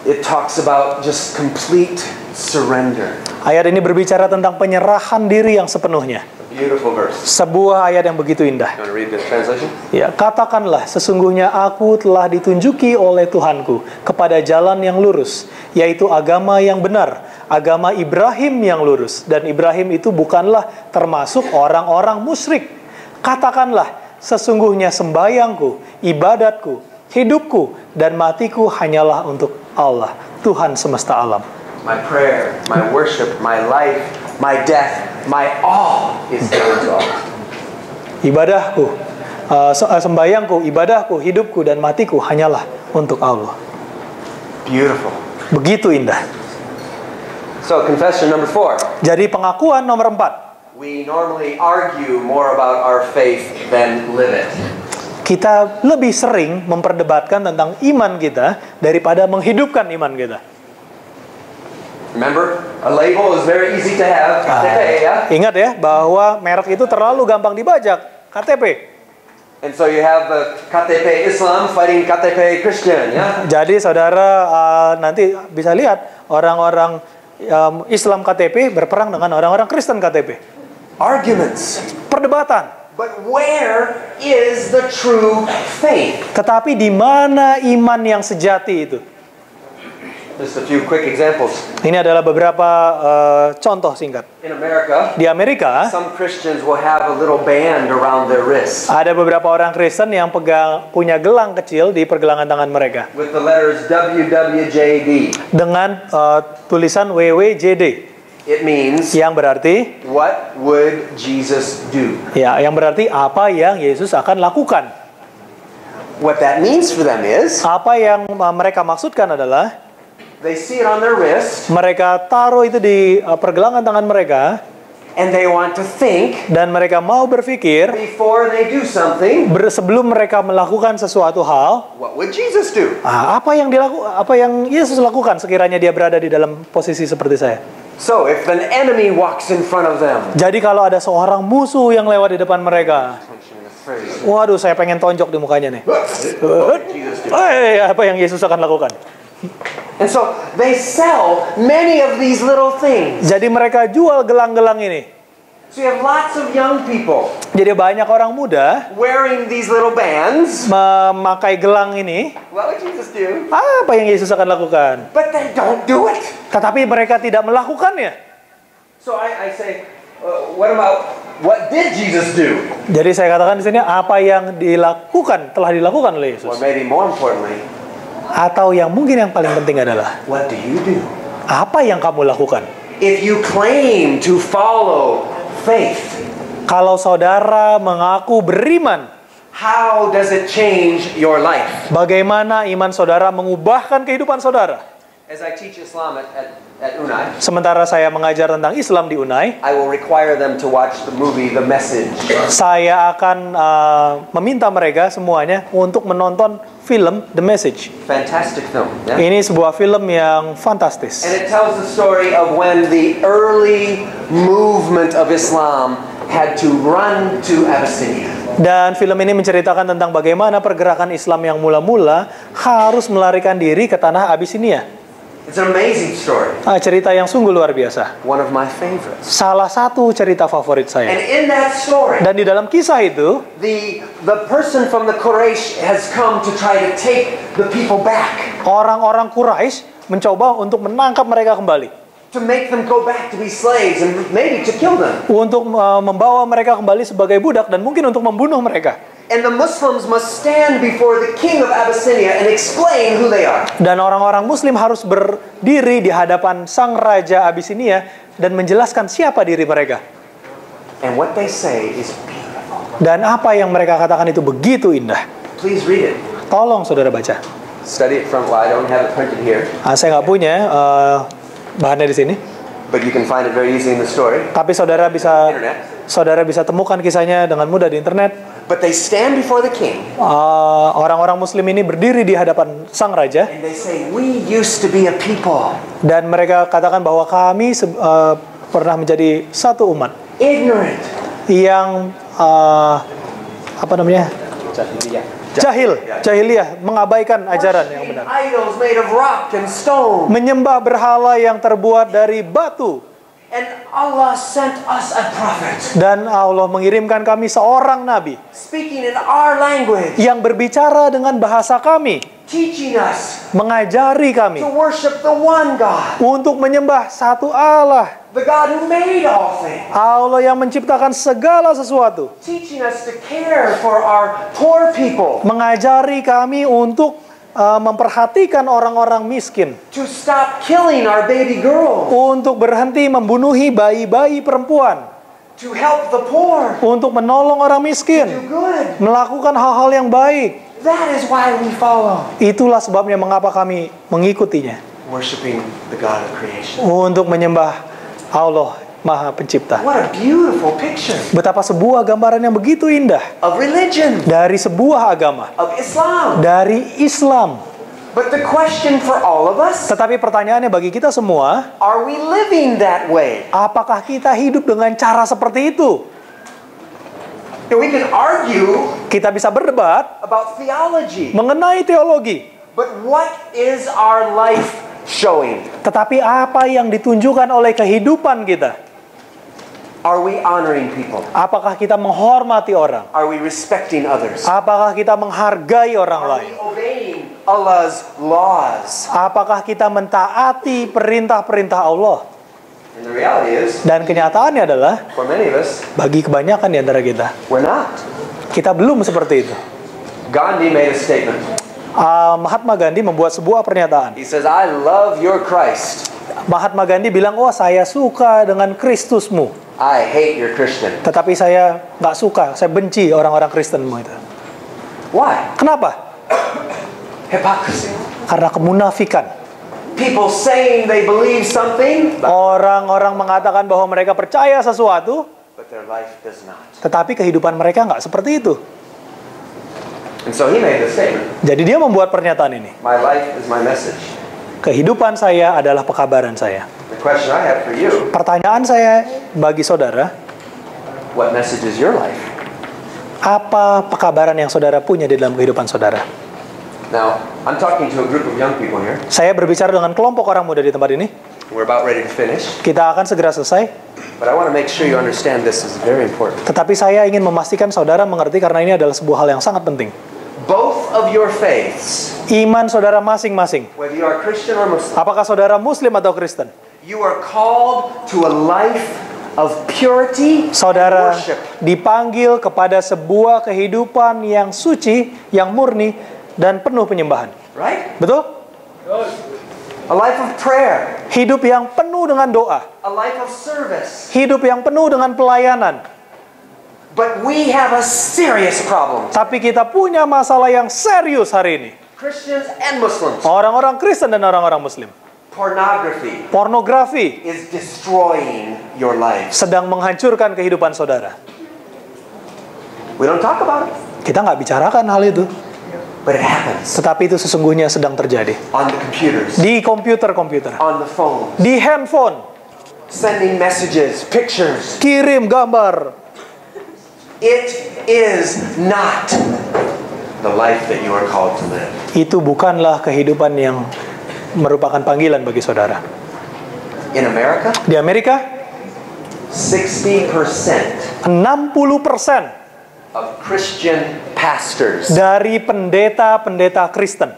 It talks about just complete surrender.
Ayat ini berbicara tentang penyerahan diri yang sepenuhnya.
A beautiful verse.
Sebuah ayat yang begitu indah.
You want to read the translation?
Ya, katakanlah, sesungguhnya aku telah ditunjuki oleh Tuhanku kepada jalan yang lurus, yaitu agama yang benar, agama Ibrahim yang lurus. Dan Ibrahim itu bukanlah termasuk orang-orang musyrik. Katakanlah, sesungguhnya sembayangku, ibadatku, hidupku, dan matiku hanyalah untuk Allah, Tuhan semesta alam.
My prayer, my worship, my life, my death, my all is given to Allah.
Ibadahku, sembayangku, ibadahku, hidupku, dan matiku hanyalah untuk Allah.
Beautiful.
Begitu indah.
So, confession number 4.
Jadi pengakuan nomor 4.
We normally argue more about our faith than live it.
Kita lebih sering memperdebatkan tentang iman kita daripada menghidupkan iman kita.
Remember, a label is very easy to have. KTP, ya?
Ingat ya, bahwa merek itu terlalu gampang dibajak. KTP.
And so you have the KTP Islam fighting KTP Christian, ya?
Jadi saudara nanti bisa lihat orang-orang Islam KTP berperang dengan orang-orang Kristen KTP.
Arguments.
Perdebatan.
But where is the true faith?
Tetapi di mana iman yang sejati itu?
Just a few quick examples.
Ini adalah beberapa contoh singkat.
In America,
Di Amerika,
some Christians will have a little band around their wrist
ada beberapa orang Kristen yang punya gelang kecil di pergelangan tangan mereka
with the letters WWJD.
dengan tulisan WWJD,
It means,
yang berarti
what would Jesus do?
yang berarti apa yang Yesus akan lakukan.
What that means for them is,
Apa yang mereka maksudkan adalah
they see it on their wrist,
mereka taruh itu di pergelangan tangan mereka,
and they want to think
dan mereka mau berpikir
before they do something,
sebelum mereka melakukan sesuatu hal,
what would Jesus do?
apa yang Yesus lakukan sekiranya dia berada di dalam posisi seperti saya.
So, if an enemy walks in front of them,
Jadi kalau ada seorang musuh yang lewat di depan mereka, waduh, saya pengen tonjok di mukanya nih.
what would Jesus do?
Apa yang Yesus akan lakukan?
And so, they sell many of these little things.
Jadi mereka jual gelang-gelang ini.
So, you have lots of young people
Jadi banyak orang muda
wearing these little bands.
memakai gelang ini.
What would Jesus do?
Apa yang Yesus akan lakukan?
But they don't do it.
Tetapi mereka tidak melakukannya.
So I say, what did Jesus do?
Jadi saya katakan di sini apa yang telah dilakukan oleh Yesus.
Or maybe more importantly,
Atau yang mungkin yang paling penting adalah
what do you do?
apa yang kamu lakukan?
If you claim to follow faith,
Kalau saudara mengaku beriman,
how does it change your life?
bagaimana iman saudara mengubahkan kehidupan saudara?
As I teach Islam at Unai,
Sementara saya mengajar tentang Islam di Unai,
I will require them to watch the movie The Message.
saya akan meminta mereka semuanya untuk menonton film The Message.
Fantastic film. Yeah?
Ini sebuah film yang fantastis.
And it tells the story of when the early movement of Islam had to run to Abyssinia.
Dan film ini menceritakan tentang bagaimana pergerakan Islam yang mula-mula harus melarikan diri ke tanah Abyssinia.
It's an amazing story.
Cerita yang sungguh luar biasa.
One of my favorites.
Salah satu cerita favorit
And
saya.
in that story,
Dan di dalam kisah itu,
the person from the Quraysh has come to try to take the people back,
orang-orang Quraisy mencoba untuk menangkap mereka kembali.
to make them go back to be slaves and maybe to kill them.
Untuk membawa mereka kembali sebagai budak dan mungkin untuk membunuh mereka.
And the Muslims must stand before the king of Abyssinia and explain who they are.
Dan orang-orang Muslim harus berdiri di hadapan sang raja Abyssinia dan menjelaskan siapa diri mereka.
And what they say is beautiful.
Dan apa yang mereka katakan itu begitu indah.
Please read it.
Tolong saudara baca.
Study it from, well, I don't have it printed here,
Saya nggak punya bahannya di sini.
but you can find it very easy in the story.
Tapi saudara bisa temukan kisahnya dengan mudah di internet.
But they stand before the king
Orang-orang Muslim ini berdiri di hadapan sang raja
and they say, we used to be a people,
dan mereka katakan bahwa kami pernah menjadi satu umat
ignorant,
yang jahiliyah, mengabaikan ajaran yang benar,
idols made of rock and stone.
menyembah berhala yang terbuat dari batu.
And Allah sent us a prophet,
Dan Allah mengirimkan kami seorang nabi
speaking in our language,
yang berbicara dengan bahasa kami,
teaching us
mengajari kami
to worship the one God,
untuk menyembah satu Allah,
the God who made all things,
Allah yang menciptakan segala sesuatu,
teaching us to care for our poor people,
mengajari kami untuk memperhatikan orang-orang miskin,
to stop killing our baby girls,
untuk berhenti membunuhi bayi-bayi perempuan,
to help the poor,
untuk menolong orang
do
miskin,
good.
melakukan hal-hal yang baik.
That is why we follow,
Itulah sebabnya mengapa kami mengikutinya,
worshiping the God of creation.
untuk menyembah Allah Maha Pencipta.
What a beautiful picture
Betapa sebuah gambaran yang begitu indah
of religion,
dari sebuah agama,
of Islam.
dari Islam.
But the question for all of us,
Tetapi pertanyaannya bagi kita semua,
are we living that way?
apakah kita hidup dengan cara seperti itu?
And we can argue
Kita bisa berdebat
about theology,
mengenai teologi.
but what is our life showing?
Tetapi apa yang ditunjukkan oleh kehidupan kita?
Are we honoring people?
Apakah kita menghormati orang?
Are we respecting others?
Apakah kita menghargai orang
Are
lain?
we obeying Allah's laws?
Apakah kita mentaati perintah-perintah Allah?
And the reality is,
Dan kenyataannya adalah,
for many of us,
bagi kebanyakan di antara kita,
we're not.
kita belum seperti itu.
Gandhi made a statement.
Mahatma Gandhi membuat sebuah pernyataan.
He says, I love your Christ.
Mahatma Gandhi bilang, oh saya suka dengan Kristusmu.
I hate your Christian.
Tetapi saya nggak suka, saya benci orang-orang Kristenmu itu.
Why?
Kenapa?
Hypocrisy.
Karena kemunafikan.
People saying they believe something,
Orang-orang mengatakan bahwa mereka percaya sesuatu,
but their life does not.
tetapi kehidupan mereka nggak seperti itu.
And so he made the statement,
Jadi dia membuat pernyataan ini.
my life is my message.
Kehidupan saya adalah pekabaran saya.
The question I have for you,
Pertanyaan saya bagi saudara,
what message is your life?
apa pekabaran yang saudara punya di dalam kehidupan saudara?
Now, I'm talking to a group of young people here.
Saya berbicara dengan kelompok orang muda di tempat ini.
We're about ready to finish,
Kita akan segera selesai.
but I want to make sure you understand this is very important.
Tetapi saya ingin memastikan saudara mengerti karena ini adalah sebuah hal yang sangat penting.
Both of your faiths,
Iman saudara masing-masing.
whether you are Christian or Muslim,
Apakah saudara Muslim atau Kristen?
You are called to a life of purity and
Saudara
worship.
dipanggil kepada sebuah kehidupan yang suci, yang murni, dan penuh penyembahan.
Right?
Betul?
A life of prayer.
Hidup yang penuh dengan doa.
A life of service.
Hidup yang penuh dengan pelayanan.
But we have a serious problem.
Tapi kita punya masalah yang serius hari ini.
Christians and Muslims.
Orang-orang Kristen dan orang-orang Muslim.
Pornography
Pornografi
is destroying your life.
sedang menghancurkan kehidupan saudara.
We don't talk about it,
Kita nggak bicarakan hal itu.
but it happens.
Tetapi itu sesungguhnya sedang terjadi.
On the computers,
Di komputer-komputer.
on the phone,
Di handphone.
sending messages, pictures.
Kirim gambar.
It is not the life that you are called to live.
Itu bukanlah kehidupan yang merupakan panggilan bagi saudara.
In America,
Di Amerika,
60%
60%
of Christian pastors,
dari pendeta-pendeta Kristen,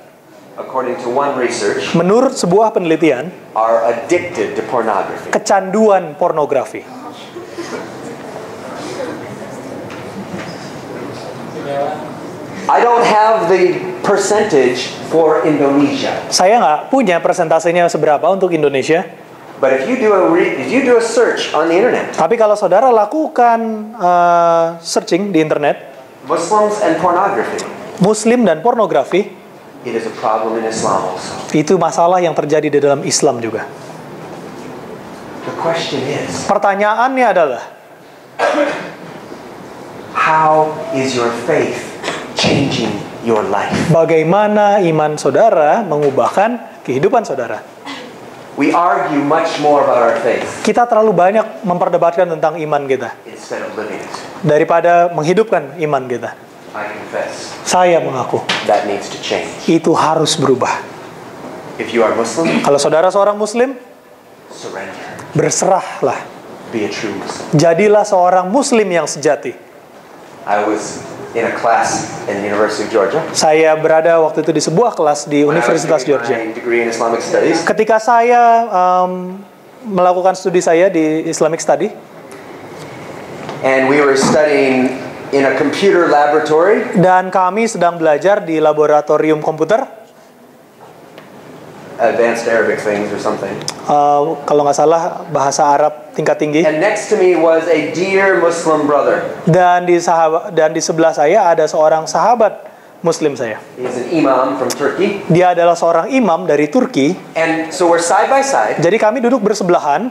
according to one research,
menurut sebuah penelitian,
are addicted to pornography.
kecanduan pornografi.
I don't have the percentage for Indonesia,
Saya nggak punya persentasenya seberapa untuk Indonesia.
but if you do a search on the internet,
Tapi kalau saudara lakukan searching di internet,
Muslims and pornography,
Muslim dan pornografi,
it is a problem in Islam also.
itu masalah yang terjadi di dalam Islam juga.
The question is,
Pertanyaannya adalah,
how is your faith changing your life?
bagaimana iman saudara mengubahkan kehidupan saudara?
We argue much more about our faith
Kita terlalu banyak memperdebatkan tentang iman kita
instead of living it.
daripada menghidupkan iman kita.
I confess
Saya mengaku
that needs to change.
itu harus berubah.
If you are Muslim,
Kalau saudara seorang Muslim,
surrender.
berserahlah.
Be a true Muslim.
Jadilah seorang Muslim yang sejati.
I was in a class in the University of Georgia.
Saya berada waktu itu di sebuah kelas di
when I was
Universitas
doing
Georgia.
my degree in Islamic Studies.
Ketika saya melakukan studi saya di Islamic Study,
And we were studying in a computer laboratory.
dan kami sedang belajar di laboratorium komputer,
Advanced Arabic things or something.
kalau nggak salah bahasa Arab tingkat tinggi.
And next to me was a dear Muslim brother.
Dan di sebelah saya ada seorang sahabat Muslim saya.
He's an imam from Turkey.
Dia adalah seorang imam dari Turki.
And so we're side by side.
Jadi kami duduk bersebelahan.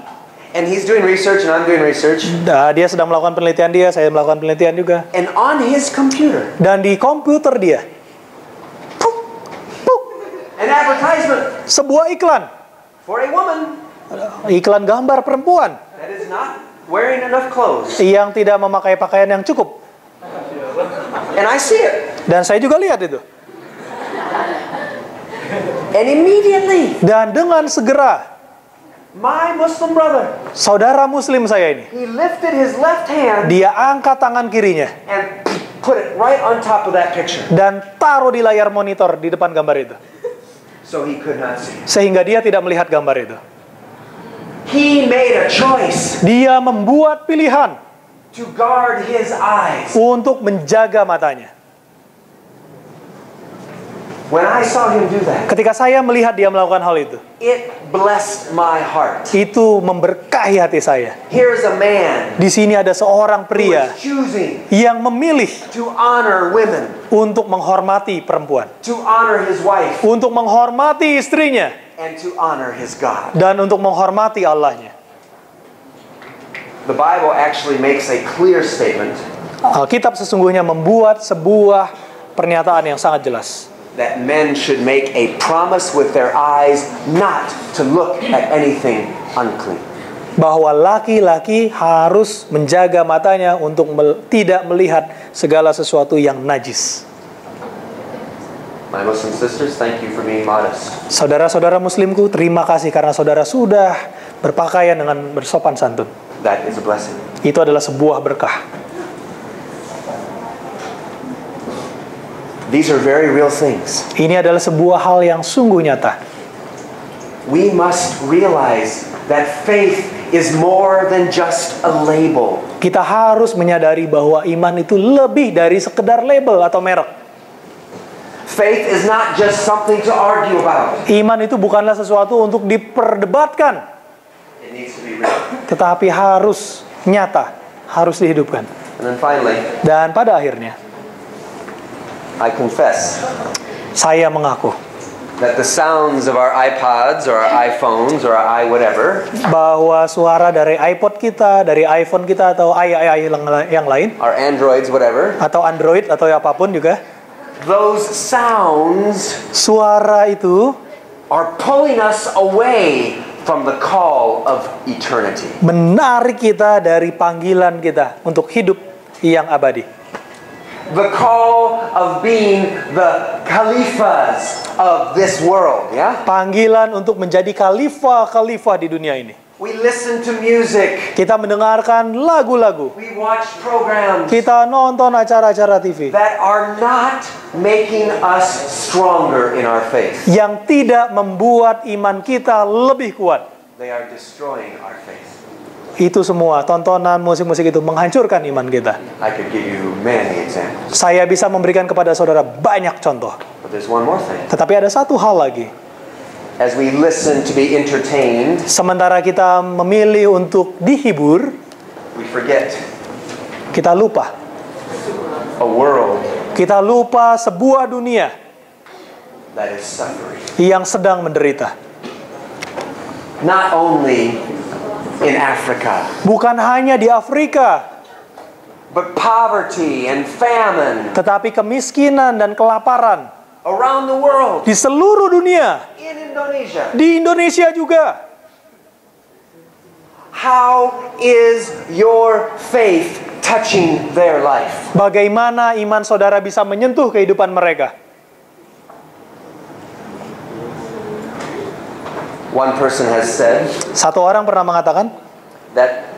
And he's doing research and I'm doing research.
Dia sedang melakukan penelitian dia, saya melakukan penelitian juga.
And on his computer,
Dan di komputer dia,
an advertisement
sebuah iklan.
for a woman
Iklan gambar perempuan
that is not wearing enough clothes.
yang tidak memakai pakaian yang cukup.
And I see it.
Dan saya juga lihat itu.
And immediately,
Dan dengan segera,
my Muslim brother,
saudara Muslim saya ini,
he lifted his left hand
dia angkat tangan kirinya
and put it right on top of that picture.
dan taruh di layar monitor di depan gambar itu.
So he could not see.
Sehingga dia tidak melihat gambar itu.
He made a choice
Dia membuat pilihan
to guard his eyes.
untuk menjaga matanya.
When I saw him do that,
Ketika saya melihat dia melakukan hal itu,
it blessed my heart.
itu memberkahi hati saya.
Here's a man
Di sini ada seorang
who
pria
is choosing
yang memilih
to honor women,
untuk menghormati perempuan,
to honor his wife,
untuk menghormati istrinya,
and to honor his God.
dan untuk menghormati Allahnya.
The Bible actually makes a clear statement
Alkitab sesungguhnya membuat sebuah pernyataan yang sangat jelas.
that men should make a promise with their eyes not to look at anything unclean.
Bahwa laki-laki harus menjaga matanya untuk tidak melihat segala sesuatu yang najis.
My Muslim sisters, thank you for being modest.
Saudara-saudara muslimku, terima kasih karena saudara sudah berpakaian dengan bersopan santun.
That is a blessing.
Itu adalah sebuah berkah.
These are very real things.
Ini adalah sebuah hal yang sungguh nyata.
we must realize that faith is more than just a label.
Kita harus menyadari bahwa iman itu lebih dari sekedar label atau merek.
Faith is not just something to argue about.
Iman itu bukanlah sesuatu untuk diperdebatkan,
It needs to be real.
tetapi harus nyata, harus dihidupkan.
And then finally,
Dan pada akhirnya,
I confess
saya mengaku
that the sounds of our iPods or our iPhones or our whatever,
bahwa suara dari iPod kita, dari iPhone kita, atau yang lain,
our Androids, whatever,
atau Android, atau apapun juga,
those sounds
suara itu
are pulling us away from the call of eternity.
menarik kita dari panggilan kita untuk hidup yang abadi.
The call of being the khalifas of this world, ya?
Panggilan untuk menjadi khalifah di dunia ini.
We listen to music,
Kita mendengarkan lagu-lagu,
we watch programs
kita nonton acara-acara TV
that are not making us stronger in our faith.
yang tidak membuat iman kita lebih kuat.
They are destroying our faith.
Itu semua tontonan musik-musik itu menghancurkan iman kita.
I could give you many examples,
Saya bisa memberikan kepada saudara banyak contoh.
but there's one more thing.
Tetapi ada satu hal lagi.
As we listen to be entertained,
Sementara kita memilih untuk dihibur,
we forget
kita lupa.
a world
Kita lupa sebuah dunia
that is suffering.
yang sedang menderita.
Not only in Africa,
Bukan hanya di Afrika,
but poverty and famine
tetapi kemiskinan dan kelaparan
around the world,
di seluruh dunia,
in Indonesia.
di Indonesia juga.
How is your faith touching their life?
Bagaimana iman saudara bisa menyentuh kehidupan mereka?
One person has said
Satu orang pernah mengatakan
that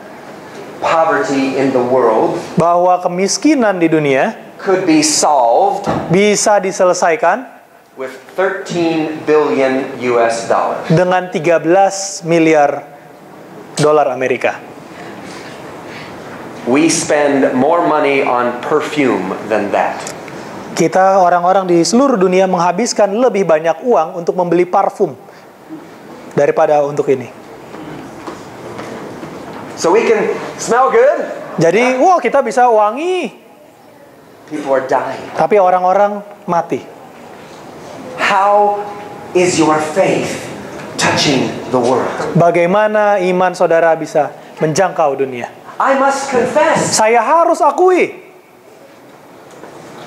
poverty in the world
bahwa kemiskinan di dunia
could be solved
bisa diselesaikan
with 13 billion US dollars.
dengan 13 miliar dolar Amerika.
We spend more money on perfume than that.
Kita orang-orang di seluruh dunia menghabiskan lebih banyak uang untuk membeli parfum daripada untuk ini.
So we can smell good.
Jadi, wah, kita bisa wangi,
People are dying.
tapi orang-orang mati.
How is your faith touching the world?
Bagaimana iman saudara bisa menjangkau dunia?
I must confess,
Saya harus akui,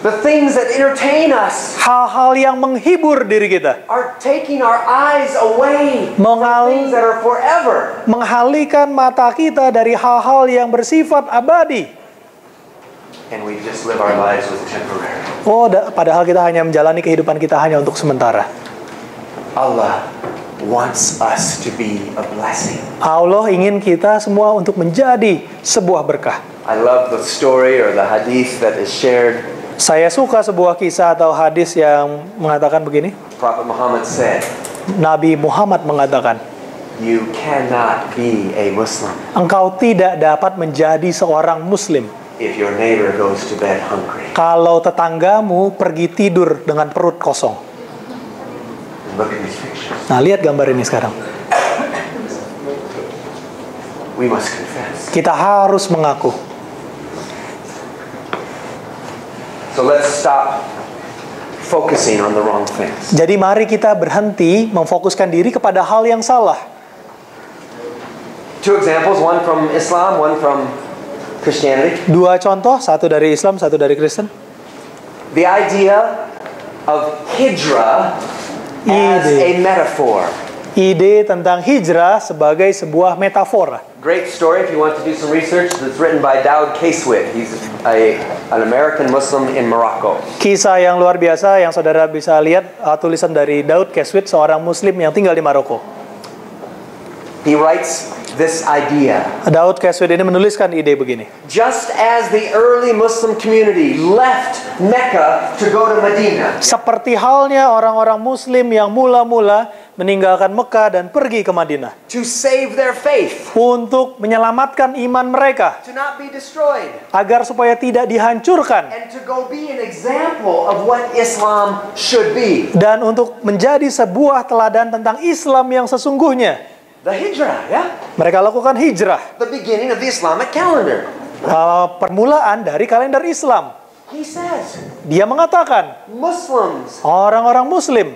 the things that entertain us
hal-hal yang menghibur diri kita,
are taking our eyes away from things that are forever.
mengalihkan mata kita dari hal-hal yang bersifat abadi.
And we just live our lives with temporary.
Oh, padahal kita hanya menjalani kehidupan kita hanya untuk sementara.
Allah wants us to be a blessing.
Allah ingin kita semua untuk menjadi sebuah berkah.
I love the story or the hadith that is shared.
Saya suka sebuah kisah atau hadis yang mengatakan begini.
Prophet Muhammad said,
Nabi Muhammad mengatakan,
you cannot be a Muslim
engkau tidak dapat menjadi seorang muslim
if your neighbor goes to bed hungry.
kalau tetanggamu pergi tidur dengan perut kosong.
Look at these pictures.
Nah, lihat gambar ini sekarang.
We must confess.
Kita harus mengaku.
So let's stop focusing on the wrong things.
Jadi mari kita berhenti memfokuskan diri kepada hal yang salah.
Two examples, one from Islam, one from Christianity.
Dua contoh, satu dari Islam, satu dari Kristen.
The idea of hijrah as a metaphor.
Ide tentang hijrah sebagai sebuah metafora.
Great story if you want to do some research. That's written by Daud Kayswit. He's an American Muslim in Morocco.
Kisah yang luar biasa yang saudara bisa lihat tulisan dari Daud Kayswit, seorang Muslim yang tinggal di Maroko.
He writes this idea.
Daud Kayswit ini menuliskan ide begini.
Just as the early Muslim community left Mecca to go to Medina.
Seperti halnya orang-orang Muslim yang mula-mula meninggalkan Mekah dan pergi ke Madinah
to save their faith,
untuk menyelamatkan iman mereka
to not be destroyed,
agar supaya tidak dihancurkan
and to go be an example of what Islam should be.
dan untuk menjadi sebuah teladan tentang Islam yang sesungguhnya.
The hijrah, yeah?
Mereka lakukan hijrah,
The beginning of the Islamic calendar.
permulaan dari kalender Islam.
He says
Dia mengatakan
Muslims
orang-orang Muslim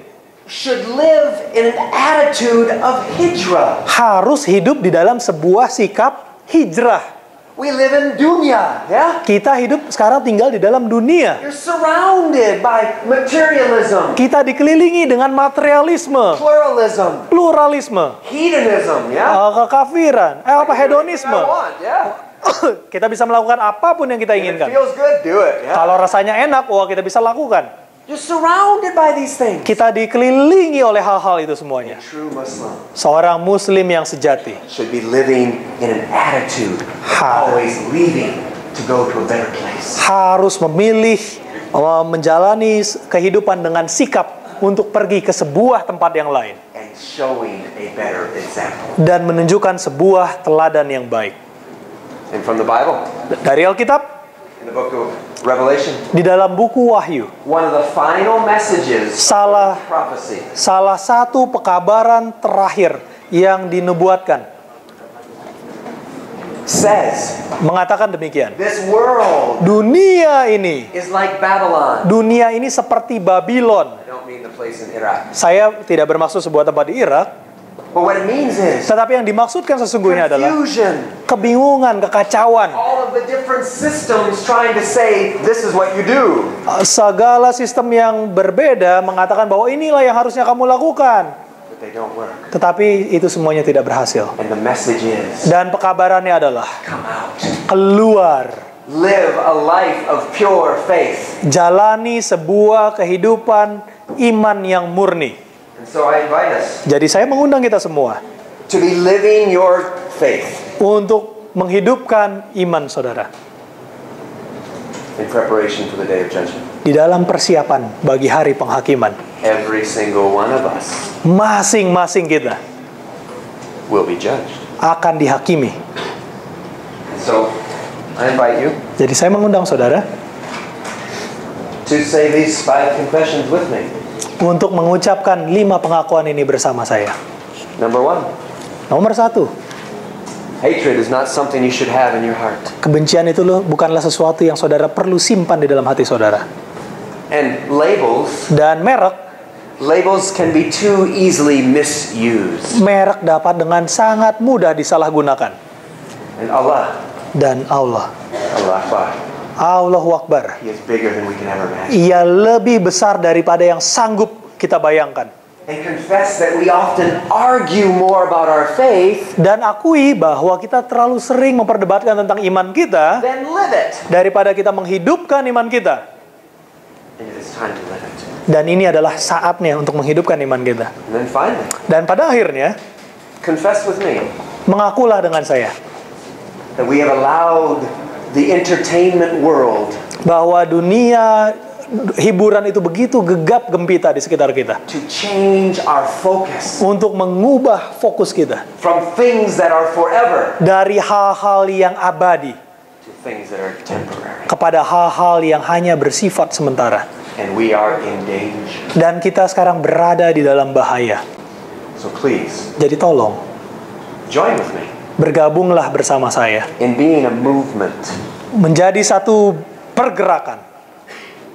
should live in an attitude of hijrah.
harus hidup di dalam sebuah sikap hijrah.
We live in dunya, yeah?
Kita hidup sekarang tinggal di dalam dunia.
You're surrounded by materialism,
Kita dikelilingi dengan materialisme,
pluralism,
pluralisme,
hedonism, yeah?
kekafiran, hedonisme.
I want, yeah?
Kita bisa melakukan apapun yang kita
If it
inginkan.
feels good, do it, yeah?
Kalau rasanya enak, kita bisa lakukan.
You're surrounded by these things.
Kita dikelilingi oleh hal-hal itu semuanya.
True Muslim
Seorang Muslim yang sejati
should be living in an attitude of always leaving to go to a better place.
harus memilih menjalani kehidupan dengan sikap untuk pergi ke sebuah tempat yang lain
And showing a better example.
dan menunjukkan sebuah teladan yang baik.
And from the Bible,
Dari Alkitab,
in the book of Revelation,
di dalam buku Wahyu,
one of the final messages
salah
of prophecy
salah satu pekabaran terakhir yang dinubuatkan
says,
mengatakan demikian.
this world
Dunia ini
is like Babylon.
ini seperti Babylon.
I don't mean the place in Iraq.
Saya tidak bermaksud sebuah tempat di Irak,
But what it means is
tetapi yang dimaksudkan sesungguhnya adalah
confusion.
kebingungan, kekacauan.
All of the different systems trying to say, this is what you do.
Segala sistem yang berbeda mengatakan bahwa inilah yang harusnya kamu lakukan.
But they don't work.
Tetapi itu semuanya tidak berhasil.
And the message is,
Dan pekabarannya adalah
come out.
keluar.
Live a life of pure faith.
Jalani sebuah kehidupan iman yang murni.
And so I invite us
Jadi saya mengundang kita semua
to be living your faith
untuk menghidupkan iman saudara
in preparation for the day of judgment.
di dalam persiapan bagi hari penghakiman.
Every single one of us
Masing-masing kita
will be judged.
akan dihakimi.
And so I invite you
Jadi saya mengundang saudara
to say these 5 confessions with me.
untuk mengucapkan 5 pengakuan ini bersama saya.
Number 1,
Nomor 1,
hatred is not something you should have in your heart.
kebencian itu bukanlah sesuatu yang saudara perlu simpan di dalam hati saudara.
And labels
Dan
Labels can be too easily misused.
merek dapat dengan sangat mudah disalahgunakan.
And Allah,
Dan Allah,
Allah Akbar,
Allahu Akbar,
He is bigger than we can ever imagine.
Ia lebih besar daripada yang sanggup kita bayangkan.
And confess that we often argue more about our faith
Dan akui bahwa kita terlalu sering memperdebatkan tentang iman kita
than live it.
daripada kita menghidupkan iman kita.
And it is time to live it.
Dan ini adalah saatnya untuk menghidupkan iman kita.
And then finally,
Dan pada akhirnya,
confess with me
mengakulah dengan saya
that we have allowed the entertainment world
bahwa dunia hiburan itu begitu gegap gempita di sekitar kita
to change our focus
untuk mengubah fokus kita
from things that are forever
dari hal-hal yang abadi
to things that are temporary.
kepada hal-hal yang hanya bersifat sementara.
And we are in danger.
Dan kita sekarang berada di dalam bahaya.
So please,
Jadi tolong,
join with me
bergabunglah bersama saya
in being a movement
menjadi satu pergerakan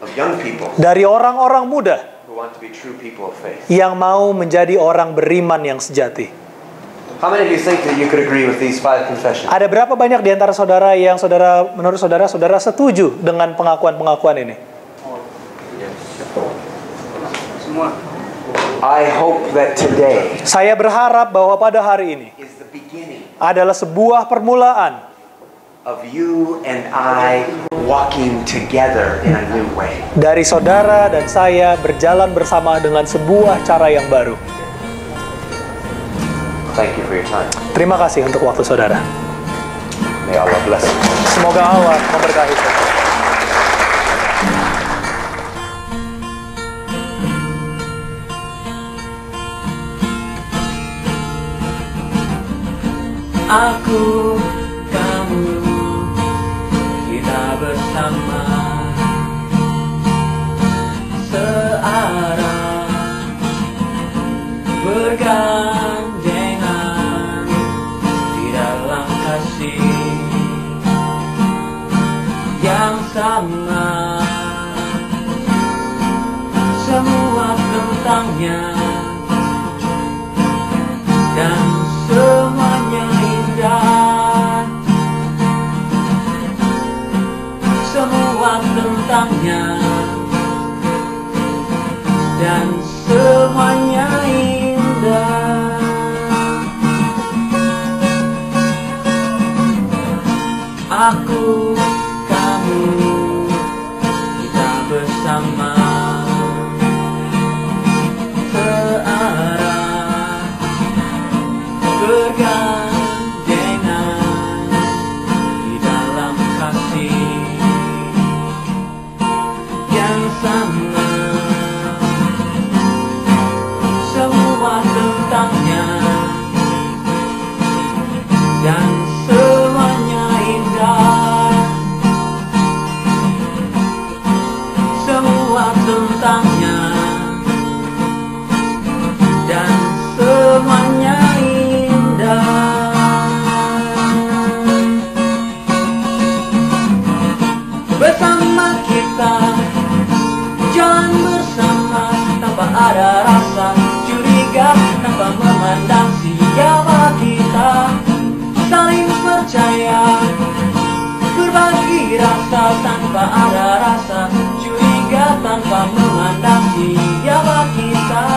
of young people
dari orang-orang muda
who want to be true people of faith.
yang mau menjadi orang beriman yang sejati.
How many of you think that you could agree with these 5 confessions?
Ada berapa banyak di antara saudara yang menurut saudara setuju dengan pengakuan-pengakuan ini?
I hope that today
Saya berharap bahwa pada hari ini
is the beginning
adalah sebuah permulaan
of you and I walking together in a new way.
dari saudara dan saya berjalan bersama dengan sebuah cara yang baru.
Thank you for your time.
Terima kasih untuk waktu saudara.
May Allah bless you.
Semoga Allah memberkahi saudara.
Aku, kamu, kita bersama, searah, bergandengan di dalam kasih yang sama. Semua tentangnya dan semuanya indah. Semua tentangnya dan semuanya indah. Aku, kamu, kita bersama, searah, bergandengan di dalam kasih yang sama. Semua tentangnya dan semuanya indah. Semua tentangnya dan semuanya indah. Bersama kita jalan bersama tanpa ada rasa curiga, tanpa memandang siapa kita, saling percaya, berbagi rasa tanpa ada rasa curiga, tanpa memandang siapa kita.